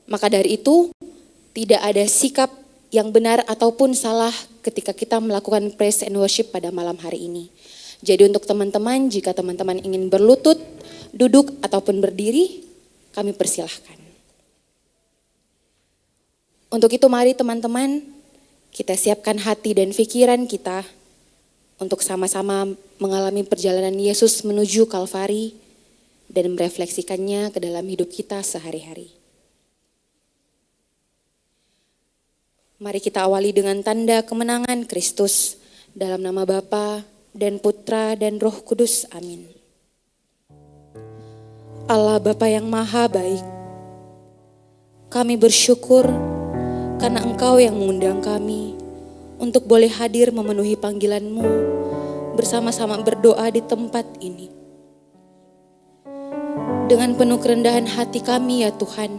Maka dari itu, tidak ada sikap yang benar ataupun salah ketika kita melakukan praise and worship pada malam hari ini. Jadi untuk teman-teman, jika teman-teman ingin berlutut, duduk ataupun berdiri, kami persilahkan. Untuk itu mari teman-teman, kita siapkan hati dan pikiran kita untuk sama-sama mengalami perjalanan Yesus menuju Kalvari dan merefleksikannya ke dalam hidup kita sehari-hari. Mari kita awali dengan tanda kemenangan Kristus dalam nama Bapa dan Putra dan Roh Kudus. Amin. Allah Bapa yang Maha Baik, kami bersyukur karena Engkau yang mengundang kami untuk boleh hadir memenuhi panggilan-Mu bersama-sama berdoa di tempat ini. Dengan penuh kerendahan hati kami ya Tuhan,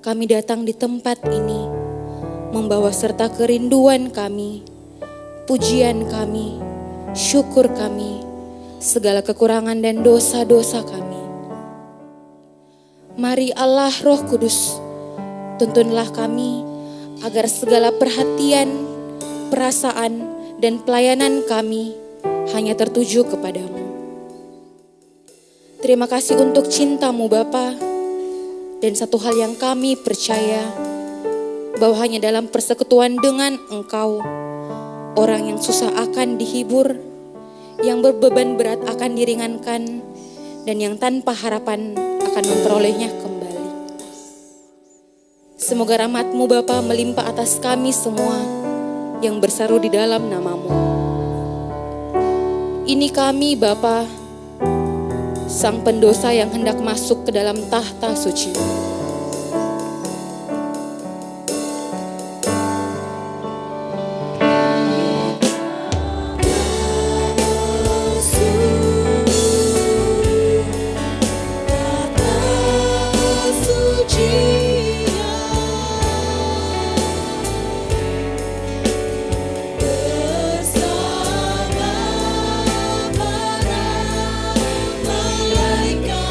kami datang di tempat ini membawa serta kerinduan kami, pujian kami, syukur kami, segala kekurangan dan dosa-dosa kami. Mari Allah Roh Kudus, tuntunlah kami agar segala perhatian, perasaan, dan pelayanan kami hanya tertuju kepadamu. Terima kasih untuk cinta-Mu Bapa, dan satu hal yang kami percaya, bahwa hanya dalam persekutuan dengan Engkau, orang yang susah akan dihibur, yang berbeban berat akan diringankan, dan yang tanpa harapan akan memperolehnya kembali. Semoga rahmat-Mu Bapa melimpah atas kami semua yang berseru di dalam nama-Mu. Ini kami Bapa, sang pendosa yang hendak masuk ke dalam tahta suci. Malaikat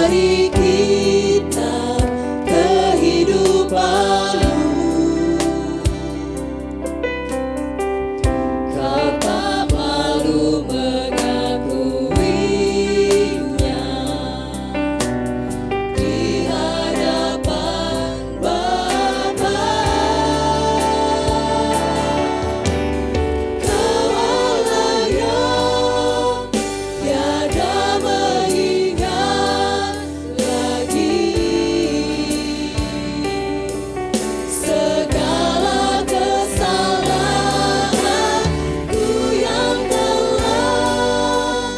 beri kita kehidupan. Kau tak malu mengakuinya di hadapan Bapa. Kau Allah yang tiada mengingat lagi segala kesalahanku yang telah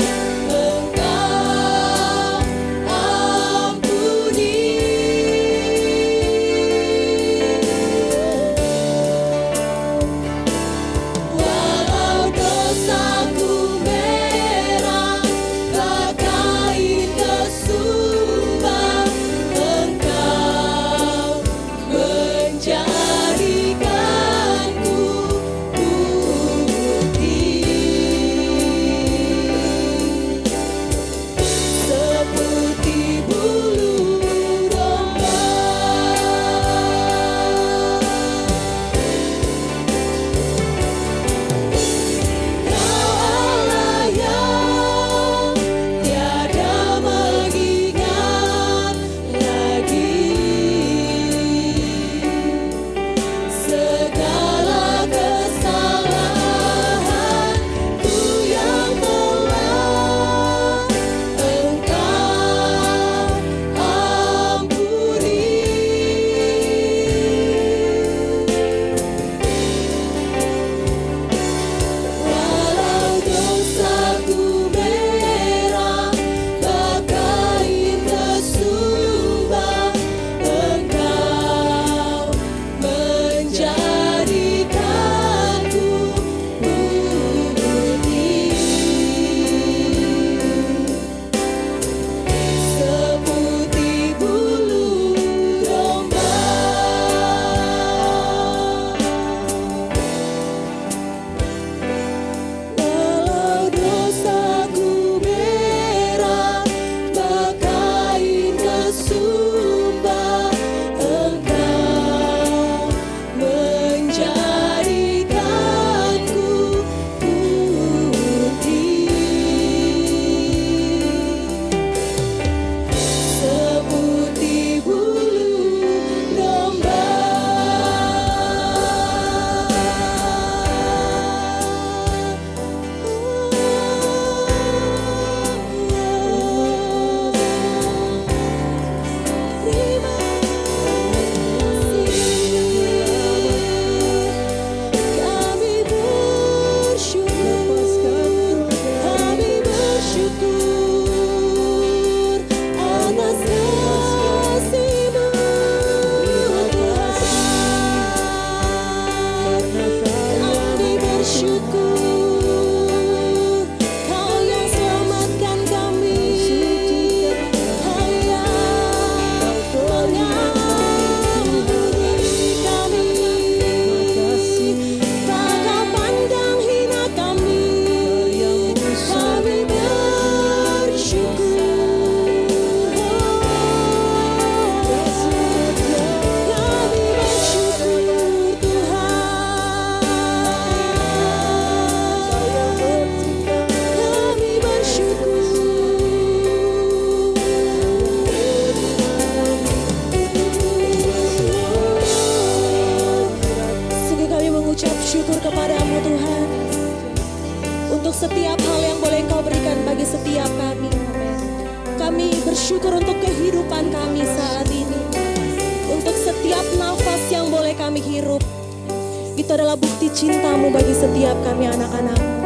Engkau ampuni. Walau dosaku merah bagai kesumba, Engkau menjadikanku putih seperti bulu domba. Kau Allah yang tiada mengingat lagi segala kesalahanku yang telah Engkau ampuni. Walau dosaku merah bagai kesumba, Engkau menjadikanku putih seperti bulu domba. Walau dosaku merah bagai kesumba, Engkau menjadikanku putih seperti bulu domba. Terima kasih, kami bersyukur atas kasih-Mu, kami bersyukur Kau yang selamatkan kami, Kau yang mengampuni kami, tak Kau pandang hina kami, kami bersyukur. Kami bersyukur Tuhan, kami bersyukur. Sungguh kami mengucap syukur kepada-Mu Tuhan untuk setiap hal yang boleh Kau berikan bagi setiap kami. Kami bersyukur untuk kehidupan kami saat ini, untuk setiap nafas yang boleh kami hirup. Itu adalah bukti cinta-Mu bagi setiap kami anak-anak-Mu.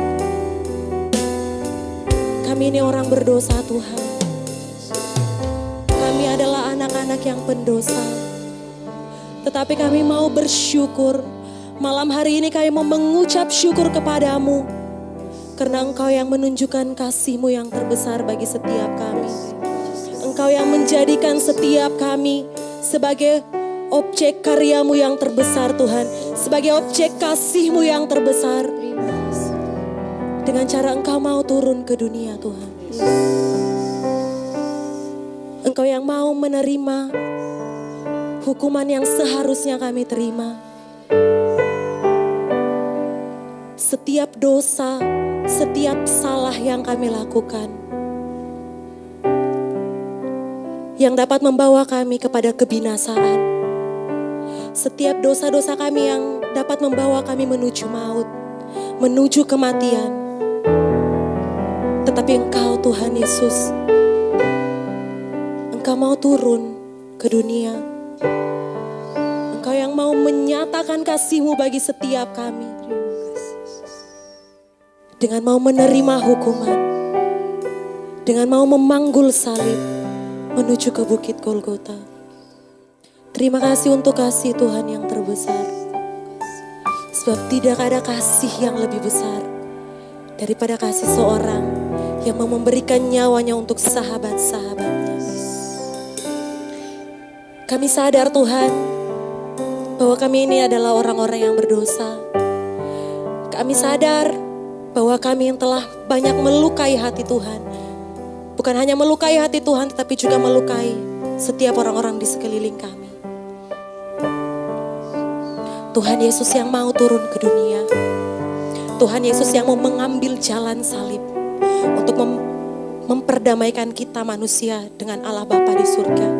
Kami ini orang berdosa Tuhan. Kami adalah anak-anak yang pendosa. Tetapi kami mau bersyukur. Malam hari ini kami mau mengucap syukur kepada-Mu. Karena Engkau yang menunjukkan kasih-Mu yang terbesar bagi setiap kami. Engkau yang menjadikan setiap kami sebagai objek karya-Mu yang terbesar Tuhan. Sebagai objek kasih-Mu yang terbesar. Dengan cara Engkau mau turun ke dunia Tuhan. Engkau Engkau yang mau menerima hukuman yang seharusnya kami terima. Setiap dosa, setiap salah yang kami lakukan, yang dapat membawa kami kepada kebinasaan. Setiap dosa-dosa kami yang dapat membawa kami menuju maut, menuju kematian. Tetapi Engkau Tuhan Yesus, Engkau mau turun ke dunia. Engkau yang mau menyatakan kasih-Mu bagi setiap kami. Dengan mau menerima hukuman, dengan mau memanggul salib menuju ke Bukit Golgota. Terima kasih untuk kasih Tuhan yang terbesar. Sebab tidak ada kasih yang lebih besar daripada kasih seorang yang mau memberikan nyawanya untuk sahabat-sahabatnya. Kami sadar Tuhan bahwa kami ini adalah orang-orang yang berdosa. Kami sadar bahwa kami yang telah banyak melukai hati Tuhan. Bukan hanya melukai hati Tuhan, tetapi juga melukai setiap orang-orang di sekeliling kami. Tuhan Yesus yang mau turun ke dunia. Tuhan Yesus yang mau mengambil jalan salib untuk memperdamaikan kita manusia dengan Allah Bapa di surga.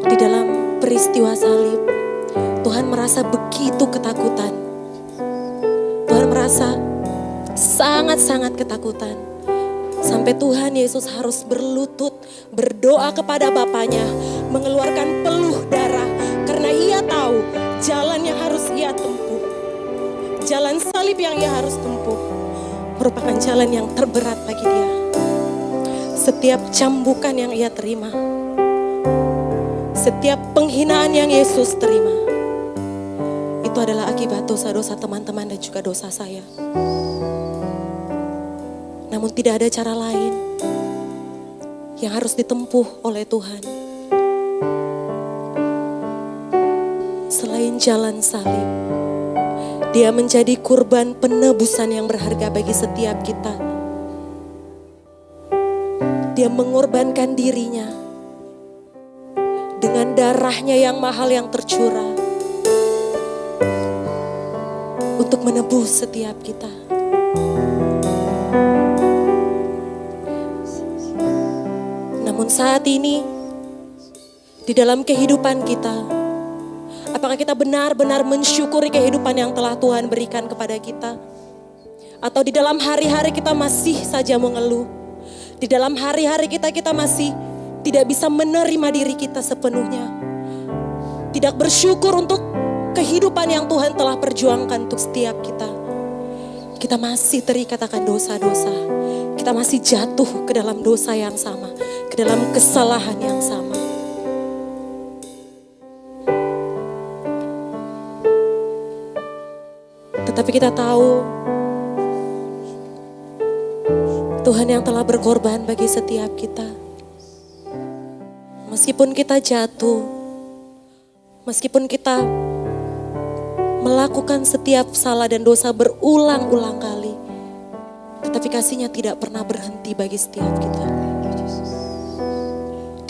Di dalam peristiwa salib, Tuhan merasa begitu ketakutan. Tuhan merasa sangat-sangat ketakutan. Sampai Tuhan Yesus harus berlutut, berdoa kepada Bapanya, mengeluarkan peluh darah. Karena Ia tahu jalan yang harus Ia tempuh. Jalan salib yang Ia harus tempuh merupakan jalan yang terberat bagi Dia. Setiap cambukan yang Ia terima, setiap penghinaan yang Yesus terima, itu adalah akibat dosa-dosa teman-teman dan juga dosa saya. Namun tidak ada cara lain yang harus ditempuh oleh Tuhan selain jalan salib. Dia menjadi kurban penebusan yang berharga bagi setiap kita. Dia mengorbankan dirinya dengan darahnya yang mahal yang tercurah untuk menebus setiap kita. Namun saat ini, di dalam kehidupan kita, apakah kita benar-benar mensyukuri kehidupan yang telah Tuhan berikan kepada kita? Atau di dalam hari-hari kita masih saja mengeluh? Di dalam hari-hari kita masih tidak bisa menerima diri kita sepenuhnya. Tidak bersyukur untuk kehidupan yang Tuhan telah perjuangkan untuk setiap kita. Kita masih terikat akan dosa-dosa. Kita masih jatuh ke dalam dosa yang sama, ke dalam kesalahan yang sama. Tetapi kita tahu Tuhan yang telah berkorban bagi setiap kita. Meskipun kita jatuh, meskipun kita melakukan setiap salah dan dosa berulang-ulang kali, tetapi kasih-Nya tidak pernah berhenti bagi setiap kita.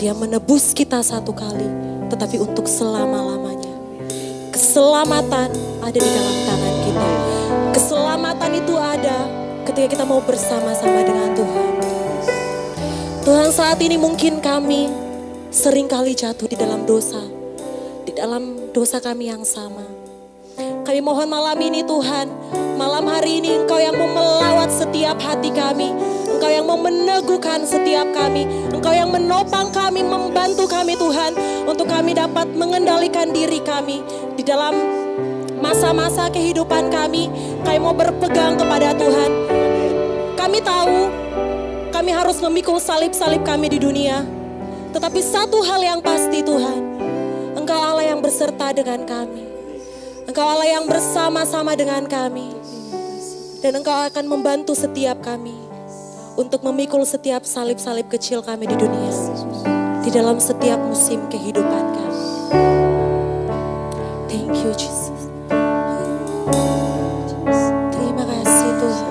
Dia menebus kita satu kali, tetapi untuk selama-lamanya. Keselamatan ada di dalam tangan kita. Keselamatan itu ada ketika kita mau bersama-sama dengan Tuhan. Tuhan, saat ini mungkin kami seringkali jatuh di dalam dosa. Di dalam dosa kami yang sama. Kami mohon malam ini Tuhan, malam hari ini Engkau yang mau melawat setiap hati kami. Engkau yang mau meneguhkan setiap kami. Engkau yang menopang kami, membantu kami Tuhan. Untuk kami dapat mengendalikan diri kami. Di dalam masa-masa kehidupan kami mau berpegang kepada Tuhan. Kami tahu, kami harus memikul salib-salib kami di dunia. Tetapi satu hal yang pasti Tuhan, Engkau Allah yang berserta dengan kami. Engkau Allah yang bersama-sama dengan kami. Dan Engkau akan membantu setiap kami untuk memikul setiap salib-salib kecil kami di dunia. Di dalam setiap musim kehidupan kami. Thank you Jesus. Terima kasih Tuhan.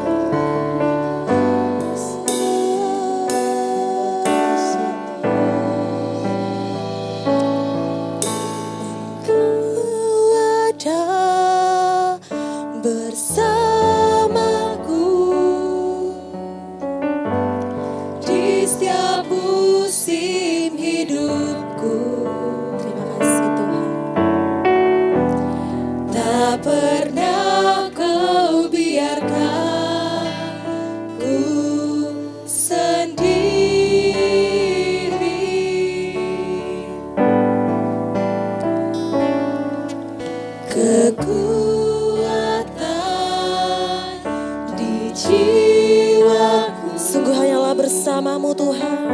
Sungguh hanyalah bersamamu Tuhan.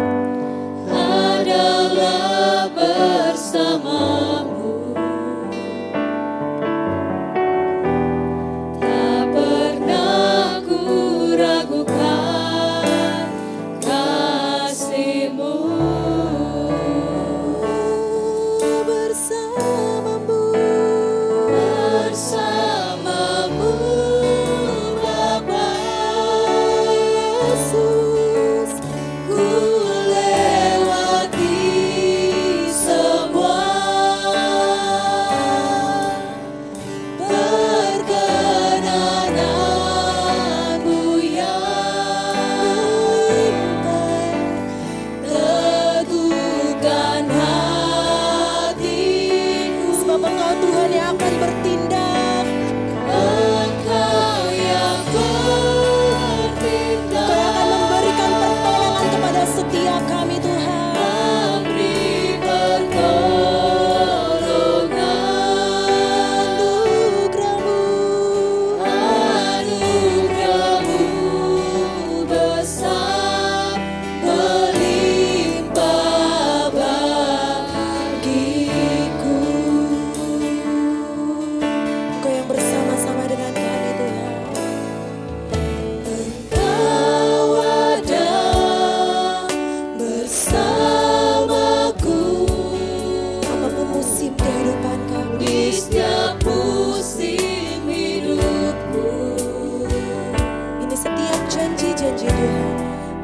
Adalah bersamamu, tak pernah ku ragukan kasih-Mu. Bersamamu Bapa Yesus, ku lewati semua perkenananmu yang teguhkan hatiku. Sebab Engkau Tuhan yang akan bertindak. Engkau yang bertindak, Engkau yang akan memberikan pertolongan kepada setiap kami Tuhan. memberi pertolongan. Anugerah-Mu besar melimpah bagiku. Engkau yang bersama-sama dengan kami Tuhan. Engkau ada bersamaku Apapun musim kehidupan kami, di setiap musim hidupku. ini setiap janji-janji Tuhan.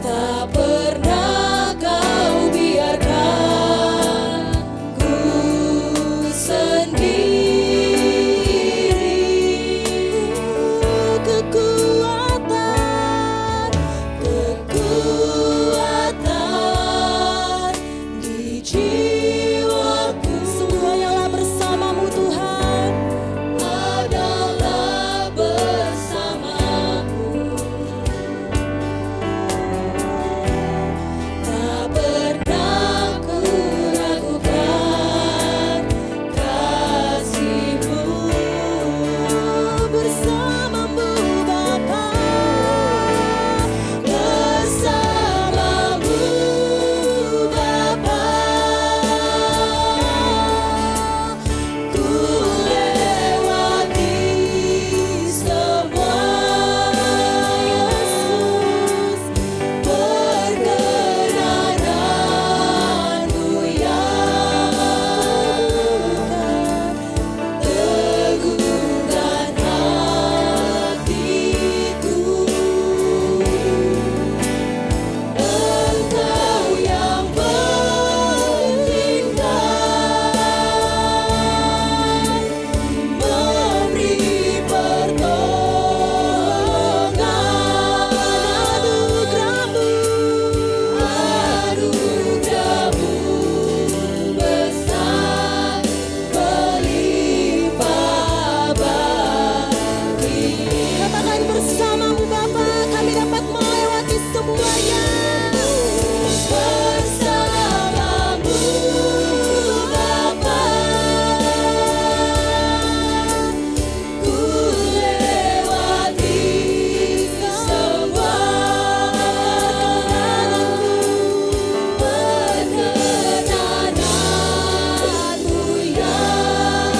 Tak pernah Kau biarkan ku sendiri. Kekuatan di jiwaku, Sungguh hanyalah bersamamu Tuhan. adalah bersamamu. Tak pernah ku ragukan kasih-Mu. Bersamamu Bapa, Bersamamu Bapa, ku lewati semua. Yesus, perkenananmu yang teguhkan hatiku. Engkau yang bertindak, memberi pertolongan. Anugerah-Mu besar melimpah bagiku. katakan bersamamu Bapa, kami dapat melewati semuanya. Bersamamu Bapa, ku lewati semua perkenananmu yang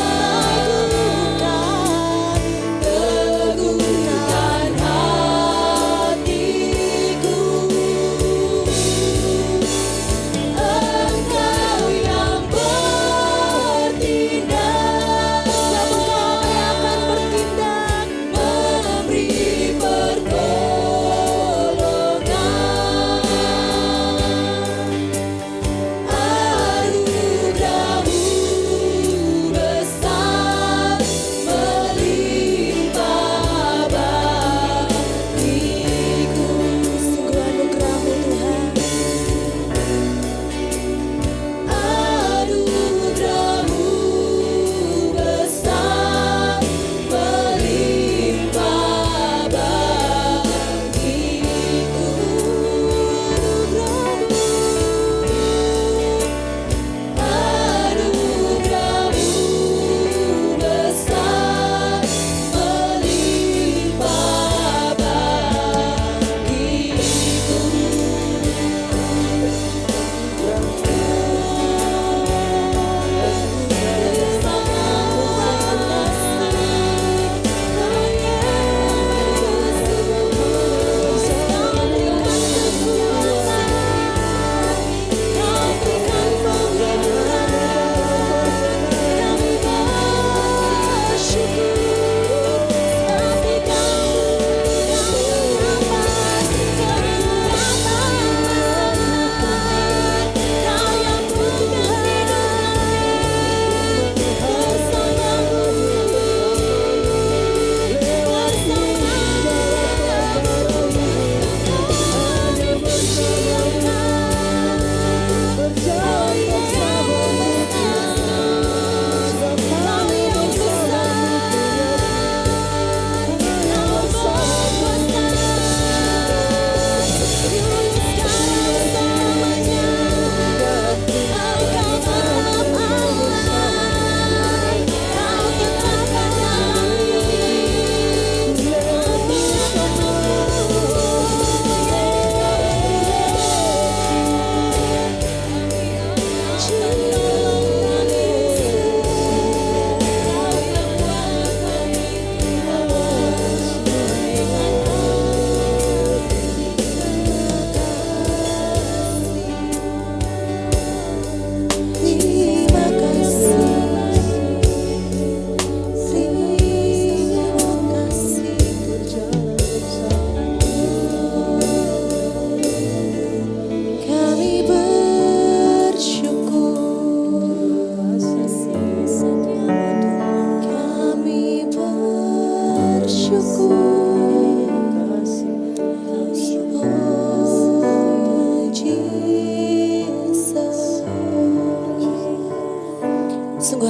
teguhkan hatiku.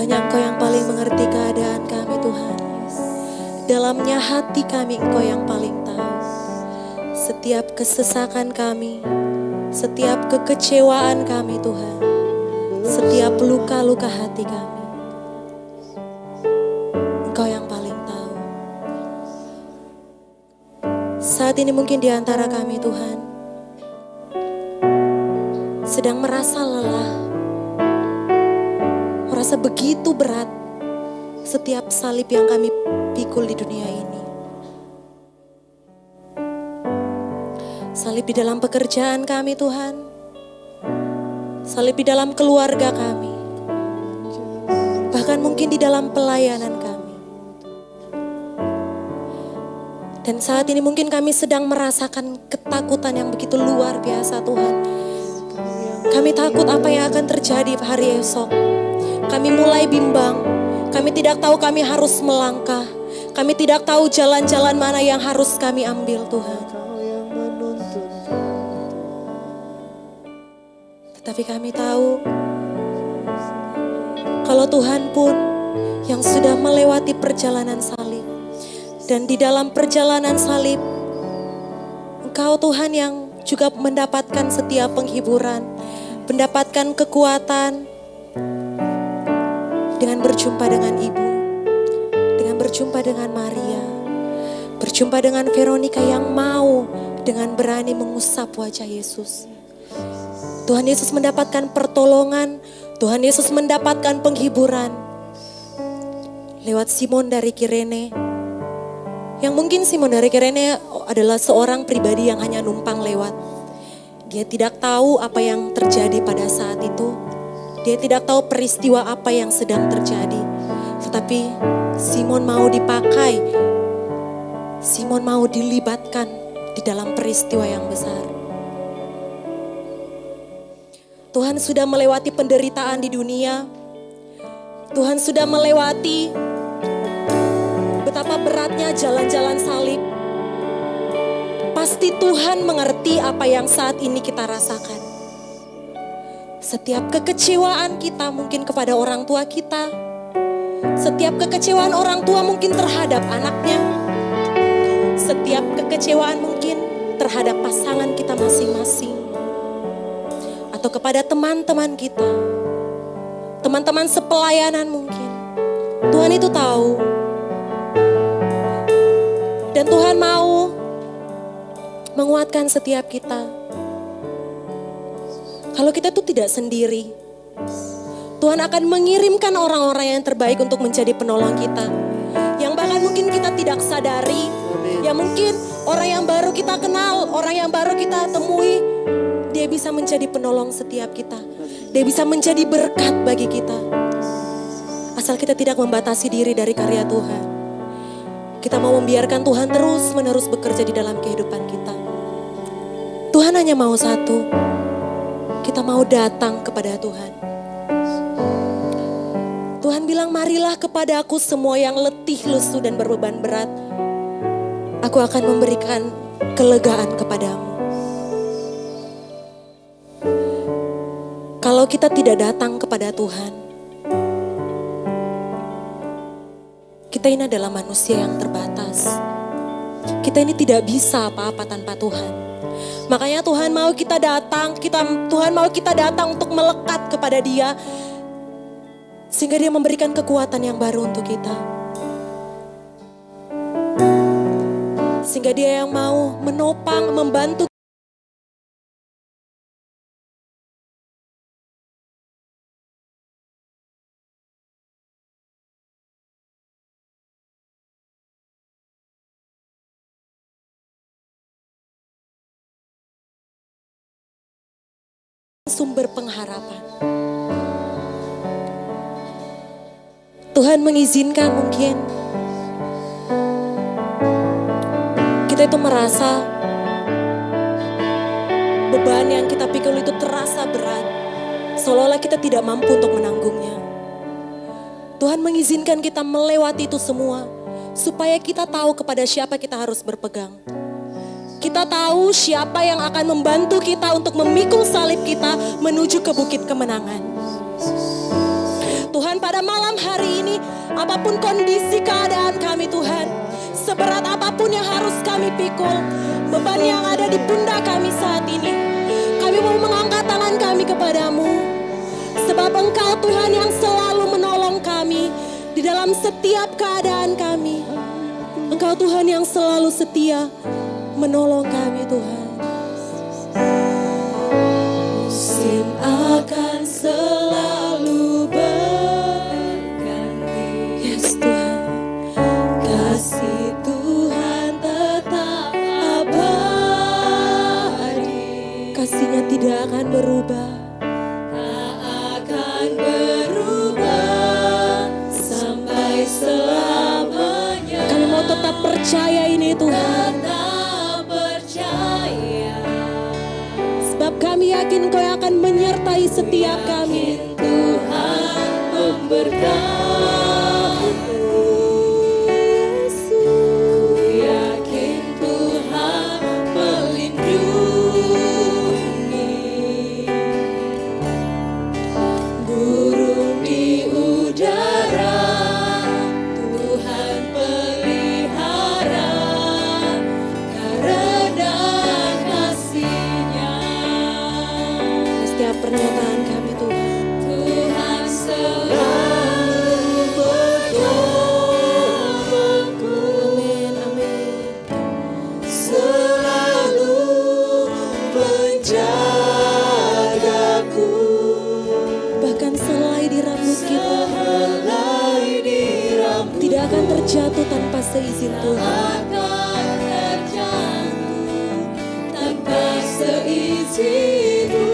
hanya Engkau yang paling mengerti keadaan kami Tuhan. Dalamnya hati kami Engkau yang paling tahu. Setiap kesesakan kami, setiap kekecewaan kami Tuhan, setiap luka-luka hati kami, Engkau yang paling tahu. Saat ini mungkin di antara kami Tuhan sedang merasa lelah, merasa begitu berat setiap salib yang kami pikul di dunia ini. Salib di dalam pekerjaan kami Tuhan, salib di dalam keluarga kami, bahkan mungkin di dalam pelayanan kami. Dan saat ini mungkin kami sedang merasakan ketakutan yang begitu luar biasa Tuhan. Kami takut apa yang akan terjadi hari esok. Kami mulai bimbang, kami tidak tahu kami harus melangkah. Kami tidak tahu jalan-jalan mana yang harus kami ambil Tuhan. Tetapi kami tahu kalau Tuhan pun yang sudah melewati perjalanan salib. Dan di dalam perjalanan salib, Engkau Tuhan yang juga mendapatkan setiap penghiburan, mendapatkan kekuatan dengan berjumpa dengan Ibu, dengan berjumpa dengan Maria, berjumpa dengan Veronica yang mau dengan berani mengusap wajah Yesus. Tuhan Yesus mendapatkan pertolongan, Tuhan Yesus mendapatkan penghiburan lewat Simon dari Kirene. Yang mungkin Simon dari Kirene adalah seorang pribadi yang hanya numpang lewat. Dia tidak tahu apa yang terjadi pada saat itu. Dia tidak tahu peristiwa apa yang sedang terjadi. Tetapi Simon mau dipakai. Simon mau dilibatkan di dalam peristiwa yang besar. Tuhan sudah melewati penderitaan di dunia. Tuhan sudah melewati betapa beratnya jalan-jalan salib. Pasti Tuhan mengerti apa yang saat ini kita rasakan. Setiap kekecewaan kita mungkin kepada orang tua kita. Setiap kekecewaan orang tua mungkin terhadap anaknya. Setiap kekecewaan mungkin terhadap pasangan kita masing-masing. Atau kepada teman-teman kita. Teman-teman sepelayanan mungkin. Tuhan itu tahu. Dan Tuhan mau menguatkan setiap kita. Kalau kita tuh tidak sendiri. Tuhan akan mengirimkan orang-orang yang terbaik untuk menjadi penolong kita. Yang bahkan mungkin kita tidak sadari. Yang mungkin orang yang baru kita kenal, orang yang baru kita temui, dia bisa menjadi penolong setiap kita. Dia bisa menjadi berkat bagi kita. Asal kita tidak membatasi diri dari karya Tuhan. Kita mau membiarkan Tuhan terus-menerus bekerja di dalam kehidupan kita. Tuhan hanya mau satu. Kita mau datang kepada Tuhan. Tuhan bilang, marilah kepada aku semua yang letih, lesu, dan berbeban berat. Aku akan memberikan kelegaan kepadamu. Kalau kita tidak datang kepada Tuhan, kita ini adalah manusia yang terbatas. Kita ini tidak bisa apa-apa tanpa Tuhan. Makanya Tuhan mau kita datang, Tuhan mau kita datang untuk melekat kepada Dia. Sehingga Dia memberikan kekuatan yang baru untuk kita. Sehingga Dia yang mau menopang, membantu sumber pengharapan. Tuhan mengizinkan mungkin kita itu merasa beban yang kita pikul itu terasa berat, seolah-olah kita tidak mampu untuk menanggungnya. Tuhan mengizinkan kita melewati itu semua supaya kita tahu kepada siapa kita harus berpegang. Kita tahu siapa yang akan membantu kita untuk memikul salib kita menuju ke bukit kemenangan. Tuhan pada malam hari ini, apapun kondisi keadaan kami Tuhan, seberat apapun yang harus kami pikul, beban yang ada di pundak kami saat ini, kami mau mengangkat tangan kami kepadamu. Sebab Engkau Tuhan yang selalu menolong kami di dalam setiap keadaan kami. Engkau Tuhan yang selalu setia menolong kami Tuhan. Musim akan selalu berganti. Yes Tuhan. Kasih Tuhan tetap abadi. Kasih-Nya tidak akan berubah. Tak akan berubah sampai selamanya. Kami mau tetap percaya ini Tuhan. Tetap percaya. Sebab kami yakin Engkau yang akan menyertai setiap kami. Tuhan memberkati. Yakin Tuhan melindungi. Burung di udara Tuhan pelihara karena kasih-Nya. Setiap pernyataan kami Tuhan. Tuhan selalu menolongku. Amin, amin. Selalu menjagaku. Bahkan selai di rambut kita Helai di rambut tidak akan terjatuh tanpa seizin Tuhan. akan terjatuh tanpa seizin-Mu.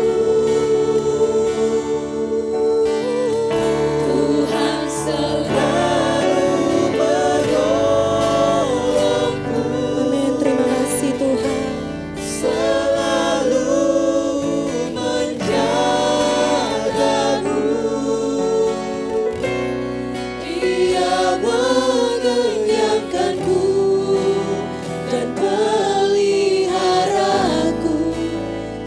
Tuhan selalu menolongku. Amin, terima kasih Tuhan. Selalu menjagaku. Dia mengenyangkanku dan peliharaku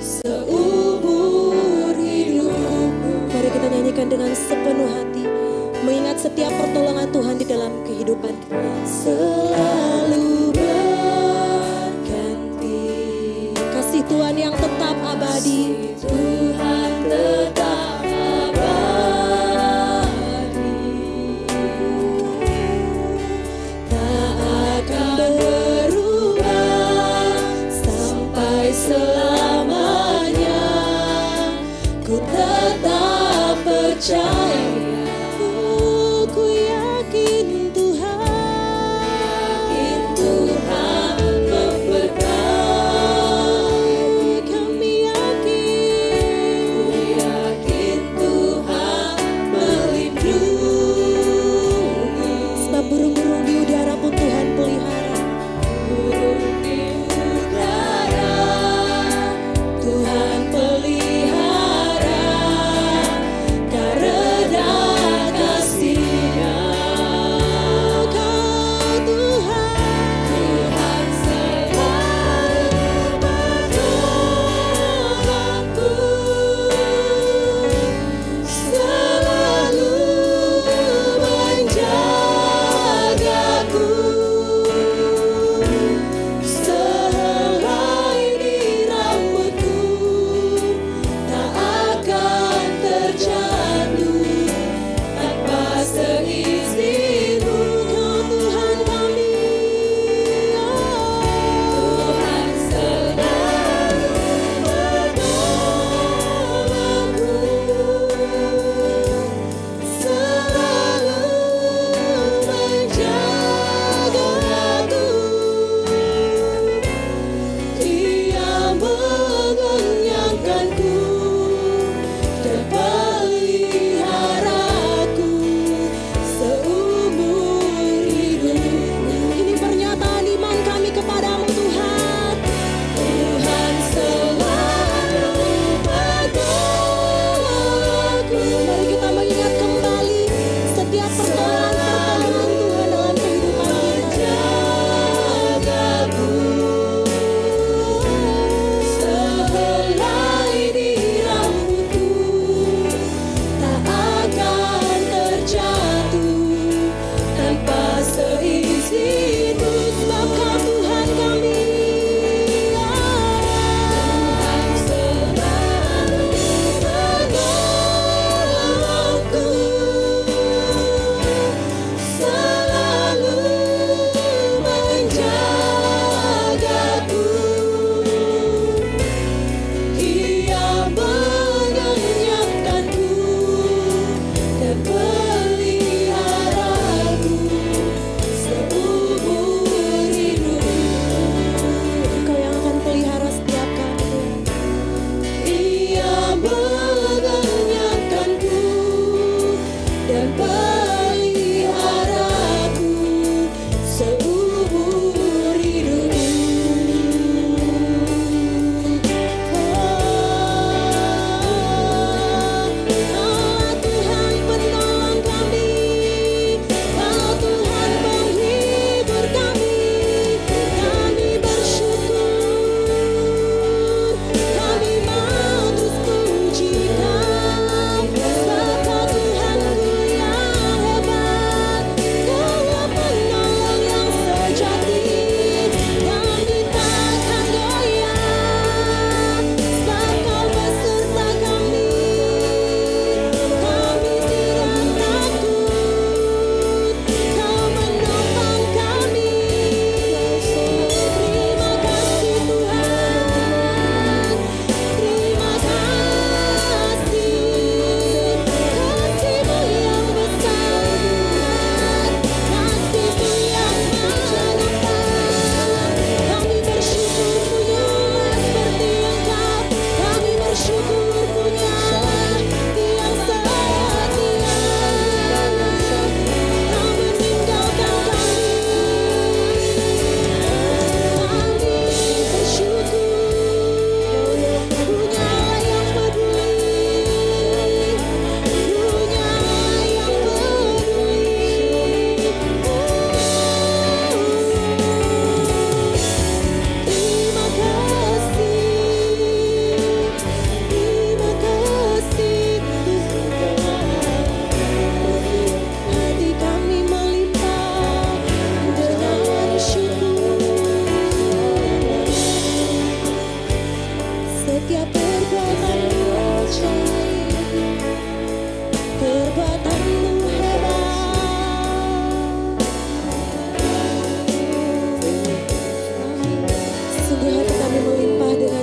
seumur hidupku. Mari kita nyanyikan dengan sepenuh hati, mengingat setiap pertolongan Tuhan di dalam kehidupan kita. Selalu berganti. Kasih Tuhan yang tetap abadi. Tuhan tetap abadi. Tak akan berubah sampai selamanya. Ku tetap percaya. Ku yakin Tuhan. Yakin Tuhan memberkati. Kami yakin. Yakin Tuhan melindungi. Sebab burung-burung di udara pun Tuhan pelihara. Burung di udara Tuhan pelihara karena kasih-Nya. Kau Tuhan. Tuhan selalu menolongku. Selalu menjagaku. Sehelai di rambutku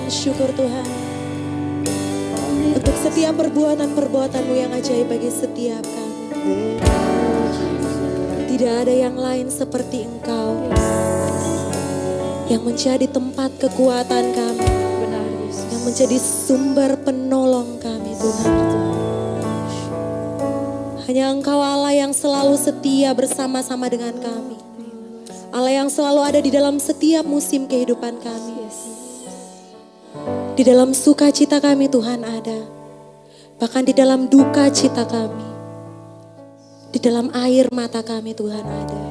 Syukur Tuhan untuk setiap perbuatan-perbuatan-Mu yang ajaib bagi setiap kami. Tidak ada yang lain seperti Engkau yang menjadi tempat kekuatan kami, yang menjadi sumber penolong kami Tuhan. Hanya Engkau Allah yang selalu setia bersama-sama dengan kami. Allah yang selalu ada di dalam setiap musim kehidupan kami. Di dalam sukacita kami Tuhan ada. Bahkan di dalam duka cita kami. Di dalam air mata kami Tuhan ada.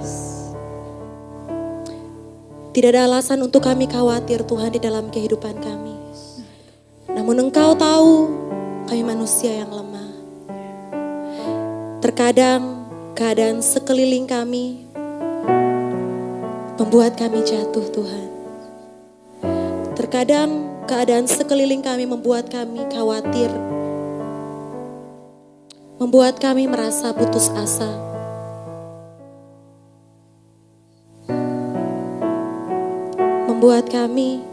Tidak ada alasan untuk kami khawatir Tuhan di dalam kehidupan kami. Namun Engkau tahu kami manusia yang lemah. Terkadang keadaan sekeliling kami membuat kami jatuh Tuhan. Terkadang keadaan sekeliling kami membuat kami khawatir, membuat kami merasa putus asa. Membuat kami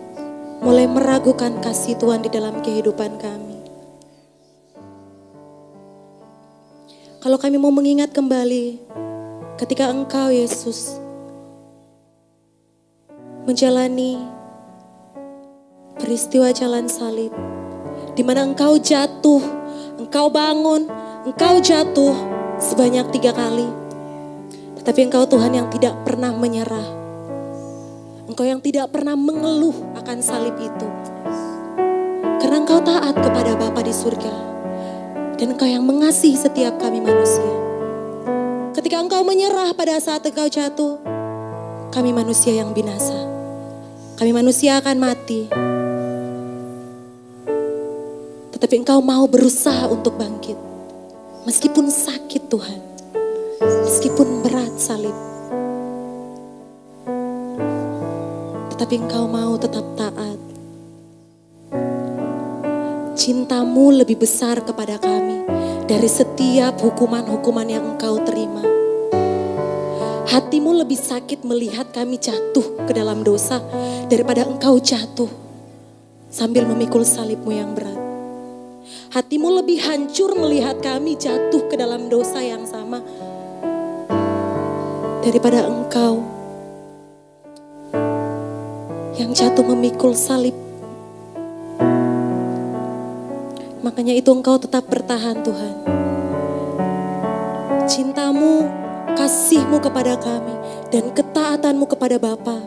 mulai meragukan kasih Tuhan di dalam kehidupan kami. Kalau kami mau mengingat kembali ketika Engkau Yesus menjalani peristiwa jalan salib, di mana Engkau jatuh, Engkau bangun, Engkau jatuh sebanyak 3 kali. Tetapi Engkau Tuhan yang tidak pernah menyerah. Engkau yang tidak pernah mengeluh akan salib itu. Karena Engkau taat kepada Bapa di surga. Dan Engkau yang mengasihi setiap kami manusia. Ketika Engkau menyerah pada saat Engkau jatuh, kami manusia yang binasa. Kami manusia akan mati. Tetapi Engkau mau berusaha untuk bangkit. Meskipun sakit Tuhan. Meskipun berat salib. Tetapi Engkau mau tetap taat. Cinta-Mu lebih besar kepada kami dari setiap hukuman-hukuman yang Engkau terima. Hati-Mu lebih sakit melihat kami jatuh ke dalam dosa daripada Engkau jatuh sambil memikul salib-Mu yang berat. Hati-Mu lebih hancur melihat kami jatuh ke dalam dosa yang sama daripada Engkau yang jatuh memikul salib. Makanya itu Engkau tetap bertahan Tuhan. Cinta-Mu, kasih-Mu kepada kami, dan ketaatan-Mu kepada Bapa,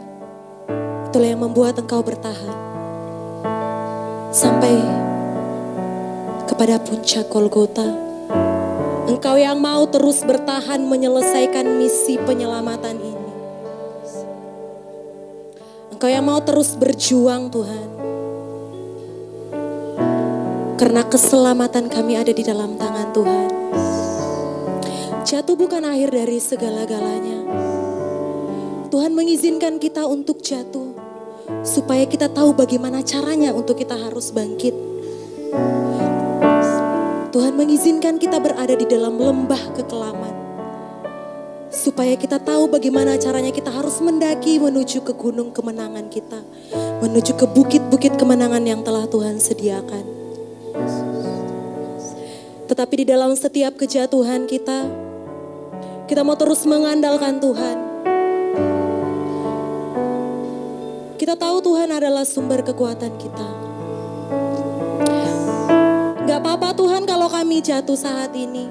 itulah yang membuat Engkau bertahan. Sampai kepada puncak Golgota. Engkau yang mau terus bertahan menyelesaikan misi penyelamatan ini. Engkau yang mau terus berjuang Tuhan. Karena keselamatan kami ada di dalam tangan Tuhan. Jatuh bukan akhir dari segala-galanya. Tuhan mengizinkan kita untuk jatuh. Supaya kita tahu bagaimana caranya untuk kita harus bangkit. Tuhan mengizinkan kita berada di dalam lembah kekelaman. Supaya kita tahu bagaimana caranya kita harus mendaki menuju ke gunung kemenangan kita. Menuju ke bukit-bukit kemenangan yang telah Tuhan sediakan. Tetapi di dalam setiap kejatuhan kita mau terus mengandalkan Tuhan. Kita tahu Tuhan adalah sumber kekuatan kita. kami jatuh saat ini.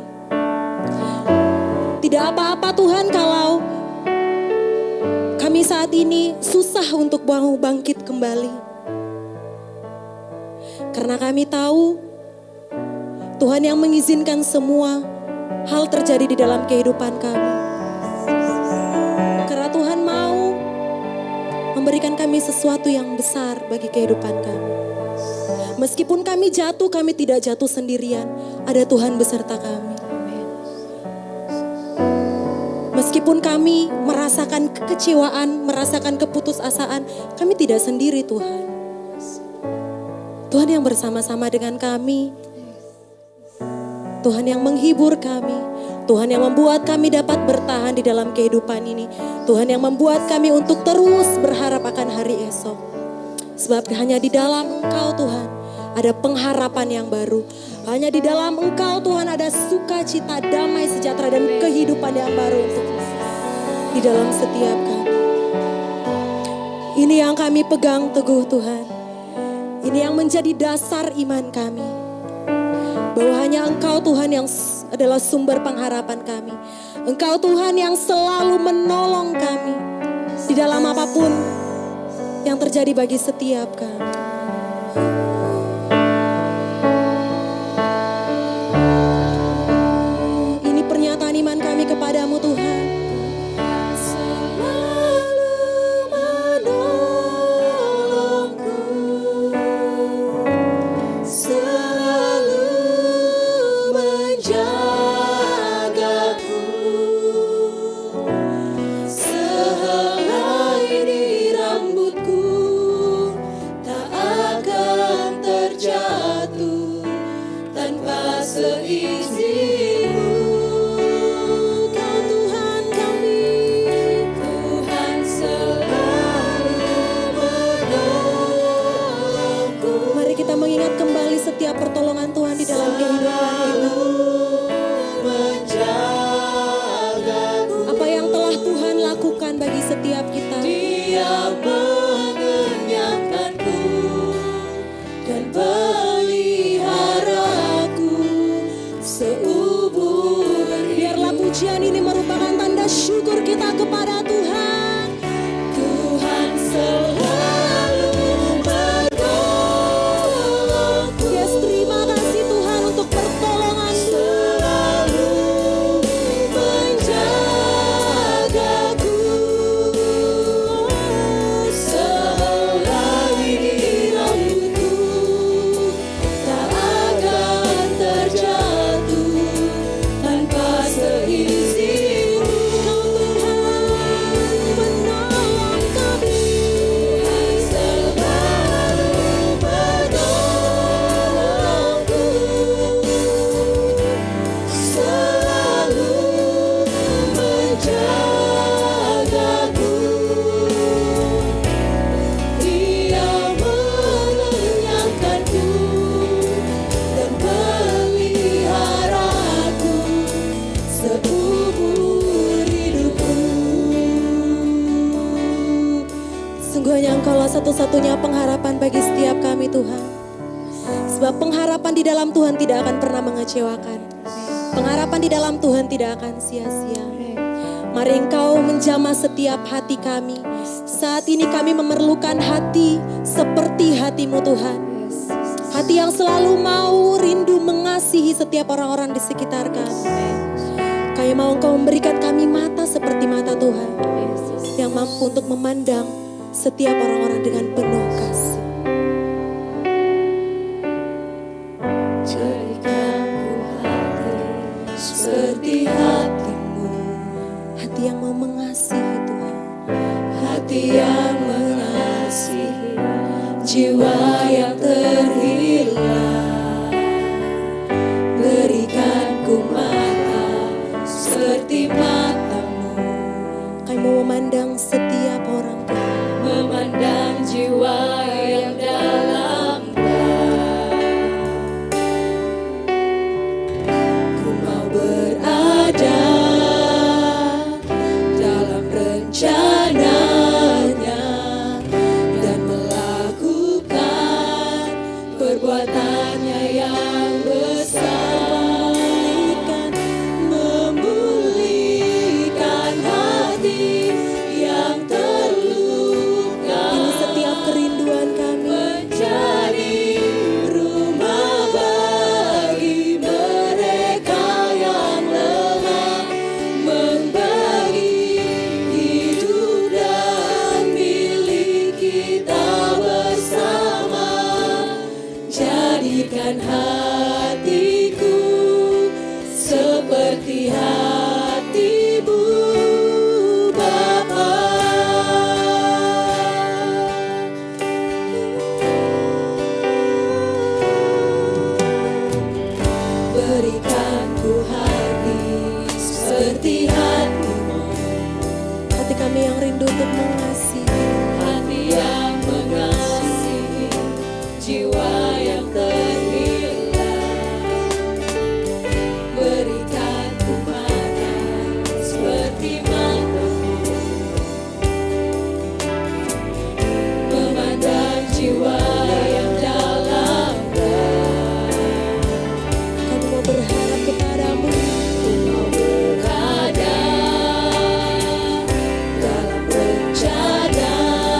Tidak apa-apa Tuhan kalau kami saat ini susah untuk mau bangkit kembali. Karena kami tahu Tuhan yang mengizinkan semua hal terjadi di dalam kehidupan kami. Karena Tuhan mau memberikan kami sesuatu yang besar bagi kehidupan kami. Meskipun kami jatuh, kami tidak jatuh sendirian. Ada Tuhan beserta kami. Meskipun kami merasakan kekecewaan, merasakan keputusasaan, kami tidak sendiri Tuhan. Tuhan yang bersama-sama dengan kami. Tuhan yang menghibur kami. Tuhan yang membuat kami dapat bertahan di dalam kehidupan ini. Tuhan yang membuat kami untuk terus berharap akan hari esok. Sebab hanya di dalam Engkau Tuhan ada pengharapan yang baru. Hanya di dalam Engkau Tuhan ada sukacita, damai, sejahtera dan kehidupan yang baru untuk di dalam setiap kami. Ini yang kami pegang teguh Tuhan. Ini yang menjadi dasar iman kami. Bahwa hanya Engkau Tuhan yang adalah sumber pengharapan kami. Engkau Tuhan yang selalu menolong kami di dalam apapun yang terjadi bagi setiap kami. Ini pernyataan iman kami kepadamu Tuhan. Setiap pertolongan Tuhan di dalam kehidupan kita. Apa yang telah Tuhan lakukan bagi setiap kita. Dia mengenyangkanku dan peliharaku seubur. Biarlah pujian ini merupakan tanda syukur kita kepada Tuhan. Tuhan selalu satu-satunya pengharapan bagi setiap kami Tuhan. Sebab pengharapan di dalam Tuhan tidak akan pernah mengecewakan. Pengharapan di dalam Tuhan tidak akan sia-sia. Mari Engkau menjamah setiap hati kami. Saat ini kami memerlukan hati seperti hati-Mu Tuhan. Hati yang selalu mau rindu mengasihi setiap orang-orang di sekitar kami. Kami mau Engkau memberikan kami mata seperti mata Tuhan. Yang mampu untuk memandang setiap orang-orang dengan penuh kasih. Jadikanku hati seperti hati-Mu, hati yang mau mengasihi Tuhan, hati yang mengasihi, jiwa yang terhilang. Berikanku mata seperti mata-Mu. Kami mau memandang setiap orang Tuhan, memandang jiwa yang dalam. Ku mau berada dalam rencananya dan melakukan perbuatannya yang besar. Jadikan hatiku seperti hati-Mu, Bapa. Berikan ku hati seperti hati-Mu, Hati kami yang rindu untuk mengasihi. hati yang mengasihi, jiwa yang terhilang. Berikan ku mata seperti mata-Mu, memandang jiwa yang dalam. Kami mau berharap kepadamu. Mau berada dalam rencananya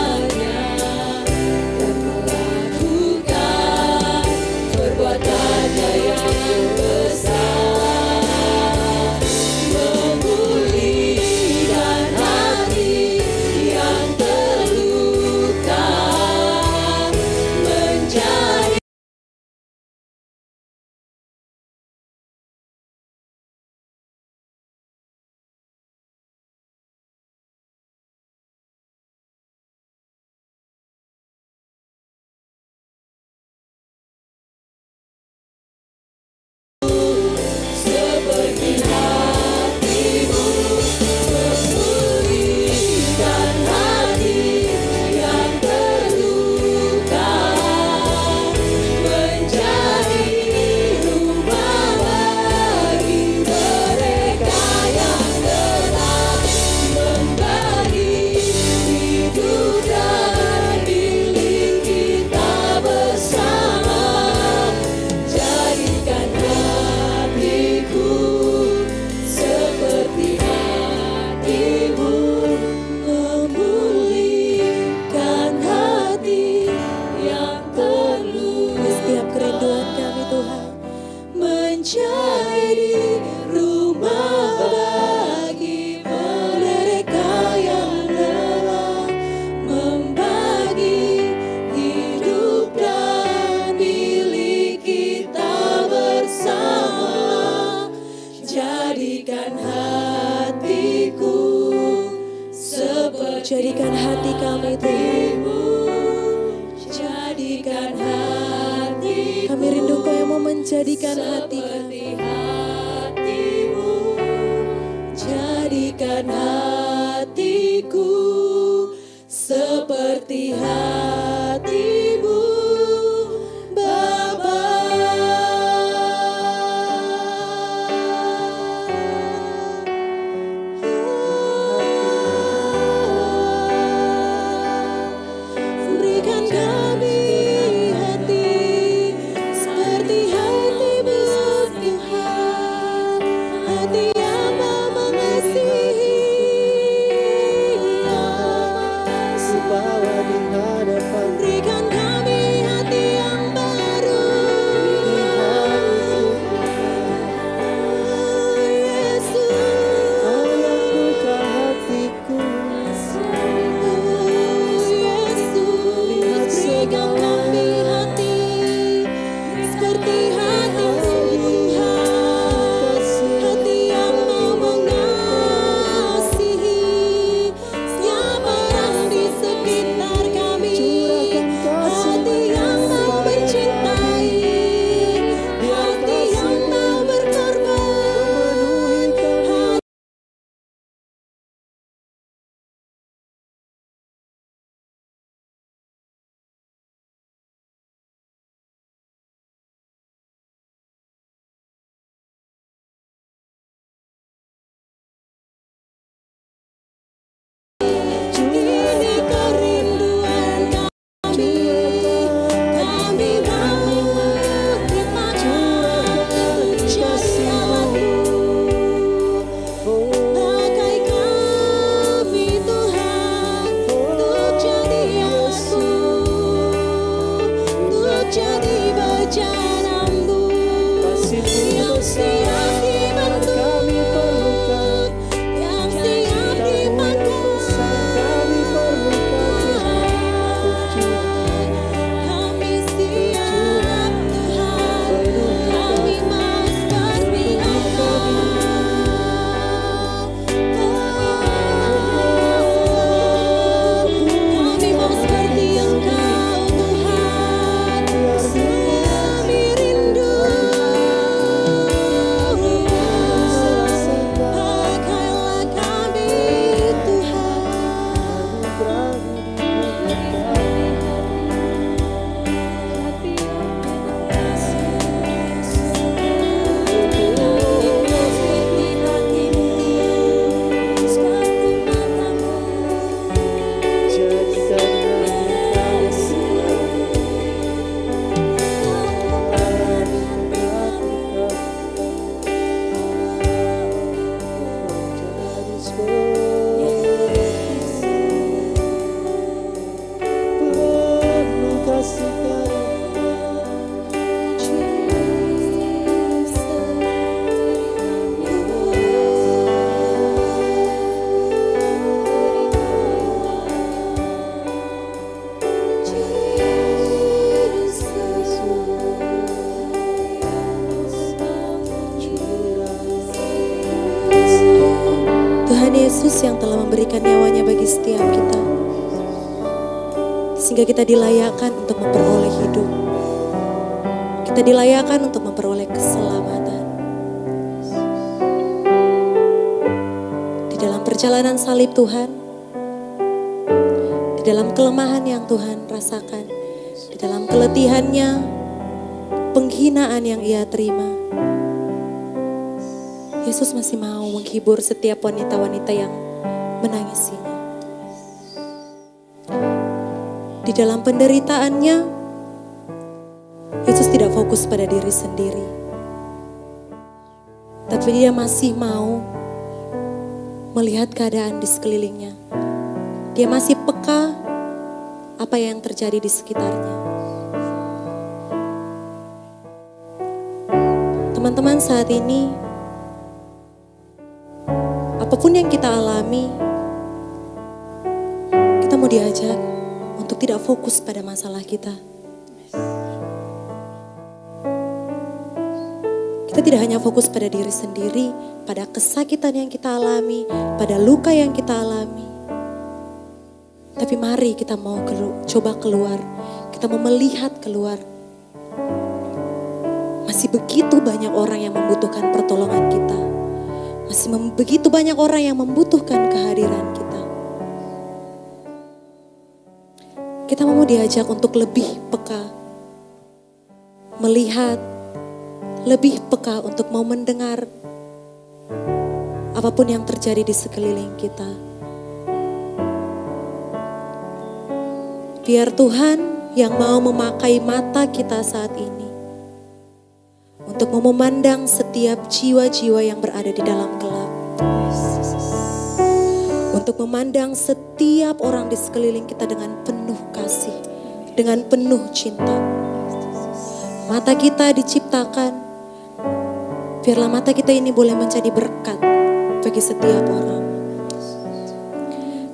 dan melakukan perbuatannya yang besar, memulihkan hati yang terluka, menjadi seperti hati-Mu, memulihkan hati yang terluka, menjadi rumah bagi mereka yang lelah, membagi hidup dan milik kita bersama. Jadikan hatiku seperti hati-Mu, memulihkan hati yang terluka. Di setiap kerinduan kami Tuhan, Menjadi rumah bagi mereka yang lelah, membagi hidup dan milik kita bersama. Jadikan hatiku seperti jadikan hati kami Tuhan. hati-Mu, jadikan hatiku Kami rindu Kau yang mau menjadikan hati kami. seperti hati-Mu, jadikan hatiku seperti hati-Mu, Bapa. Berikan kami hati seperti hati-Mu Tuhan, hati yang mau mengasihi, Subawa di hadapan Yesus yang telah memberikan nyawanya bagi setiap kita. Sehingga kita dilayakkan untuk memperoleh hidup. Kita dilayakkan untuk memperoleh keselamatan. Di dalam perjalanan salib Tuhan, di dalam kelemahan yang Tuhan rasakan, di dalam keletihannya, penghinaan yang Ia terima, Yesus masih mau menghibur setiap wanita-wanita yang menangisinya. Di dalam penderitaannya, Yesus tidak fokus pada diri sendiri. Tapi Dia masih mau melihat keadaan di sekelilingnya. Dia masih peka apa yang terjadi di sekitarnya. Teman-teman, saat ini apapun yang kita alami, kita mau diajak untuk tidak fokus pada masalah kita. Kita tidak hanya fokus pada diri sendiri, pada kesakitan yang kita alami, pada luka yang kita alami. Tapi mari kita mau coba keluar, kita mau melihat keluar. Masih begitu banyak orang yang membutuhkan pertolongan kita. Masih begitu banyak orang yang membutuhkan kehadiran kita. Kita mau diajak untuk lebih peka, melihat, lebih peka untuk mau mendengar apapun yang terjadi di sekeliling kita. Biar Tuhan yang mau memakai mata kita saat ini untuk memandang setiap jiwa-jiwa yang berada di dalam gelap. Untuk memandang setiap orang di sekeliling kita dengan penuh kasih, dengan penuh cinta. Mata kita diciptakan, biarlah mata kita ini boleh menjadi berkat bagi setiap orang.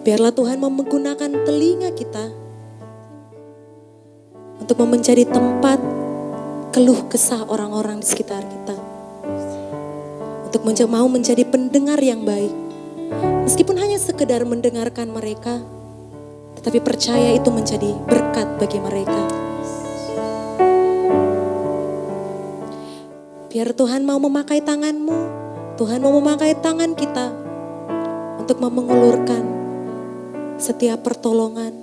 Biarlah Tuhan menggunakan telinga kita untuk menjadi tempat keluh kesah orang-orang di sekitar kita. Untuk mau menjadi pendengar yang baik. Meskipun hanya sekedar mendengarkan mereka, tetapi percaya itu menjadi berkat bagi mereka. Biar Tuhan mau memakai tanganmu, Tuhan mau memakai tangan kita untuk mengulurkan setiap pertolongan,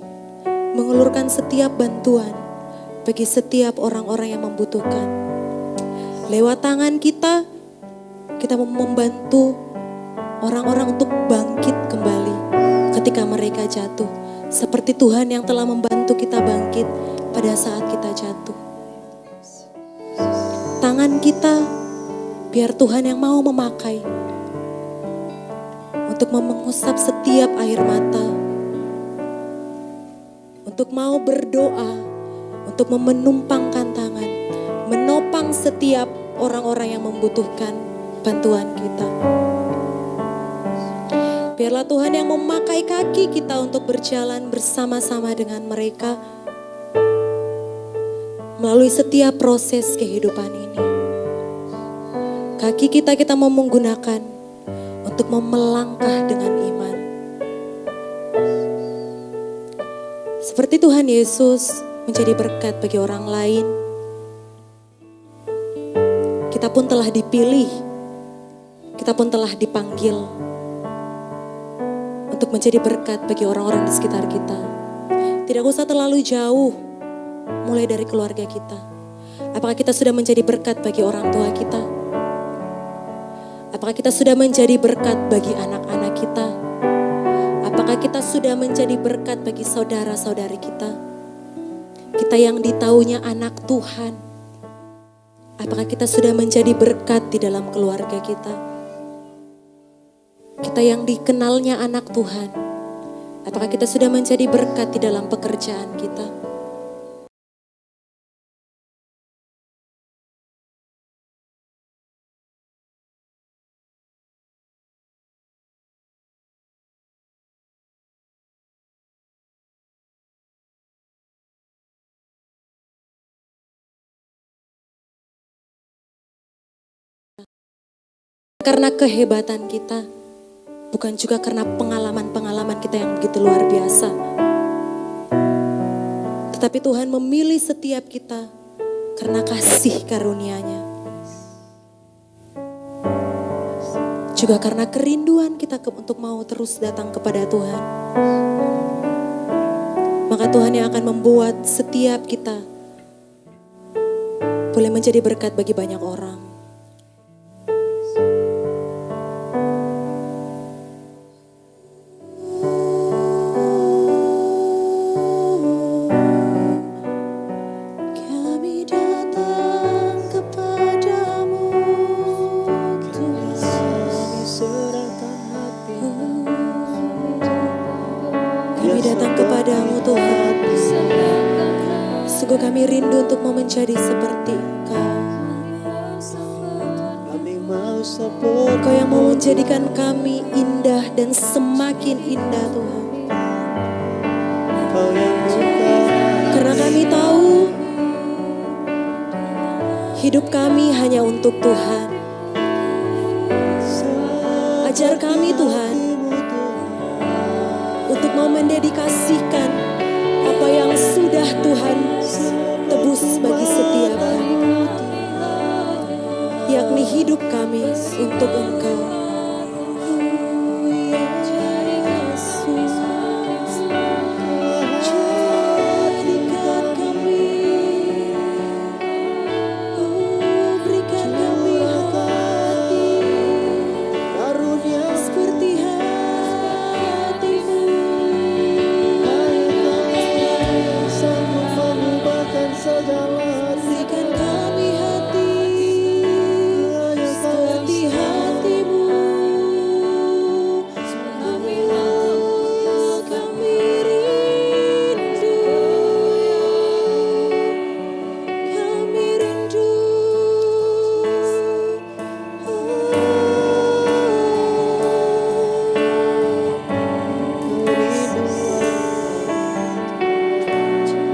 mengulurkan setiap bantuan bagi setiap orang-orang yang membutuhkan. Lewat tangan kita mau membantu orang-orang untuk bangkit kembali ketika mereka jatuh. Seperti Tuhan yang telah membantu kita bangkit pada saat kita jatuh. Tangan kita biar Tuhan yang mau memakai untuk mengusap setiap air mata, untuk mau berdoa, untuk menumpangkan tangan, menopang setiap orang-orang yang membutuhkan bantuan kita. Biarlah Tuhan yang memakai kaki kita untuk berjalan bersama-sama dengan mereka melalui setiap proses kehidupan ini. Kaki kita mau menggunakan untuk melangkah dengan iman. Seperti Tuhan Yesus menjadi berkat bagi orang lain, kita pun telah dipilih, kita pun telah dipanggil untuk menjadi berkat bagi orang-orang di sekitar kita. Tidak usah terlalu jauh, mulai dari keluarga kita. Apakah kita sudah menjadi berkat bagi orang tua kita? Apakah kita sudah menjadi berkat bagi anak-anak kita? Apakah kita sudah menjadi berkat bagi saudara-saudari kita? Kita yang ditaunya anak Tuhan. Apakah kita sudah menjadi berkat di dalam keluarga kita? Kita yang dikenalnya anak Tuhan, apakah kita sudah menjadi berkat di dalam pekerjaan kita? Karena kehebatan kita, bukan juga karena pengalaman-pengalaman kita yang begitu luar biasa. Tetapi Tuhan memilih setiap kita karena kasih karunia-Nya. Juga karena kerinduan kita untuk mau terus datang kepada Tuhan. Maka Tuhan yang akan membuat setiap kita boleh menjadi berkat bagi banyak orang. Kami datang kepadamu, Tuhan. Kami datang kepadamu, Tuhan. Sungguh kami rindu untuk mau menjadi seperti Engkau. Engkau yang mau menjadikan kami indah dan semakin indah, Tuhan. Karena kami tahu hidup kami hanya untuk Tuhan. Ajar kami, Tuhan, untuk mau mendedikasikan apa yang sudah Tuhan tebus bagi setiap kami, yakni hidup kami untuk Engkau.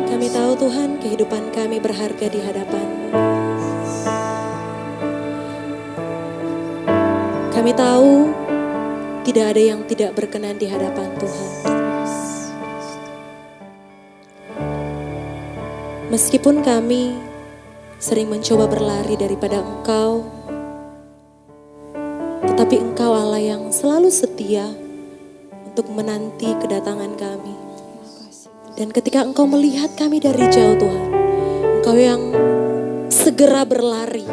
Kami tahu, Tuhan, kehidupan kami berharga di hadapan-Mu. Kami tahu tidak ada yang tidak berkenan di hadapan Tuhan. Meskipun kami sering mencoba berlari daripada Engkau, tetapi Engkau Allah yang selalu setia untuk menanti kedatangan kami. Dan ketika Engkau melihat kami dari jauh, Tuhan, Engkau yang segera berlari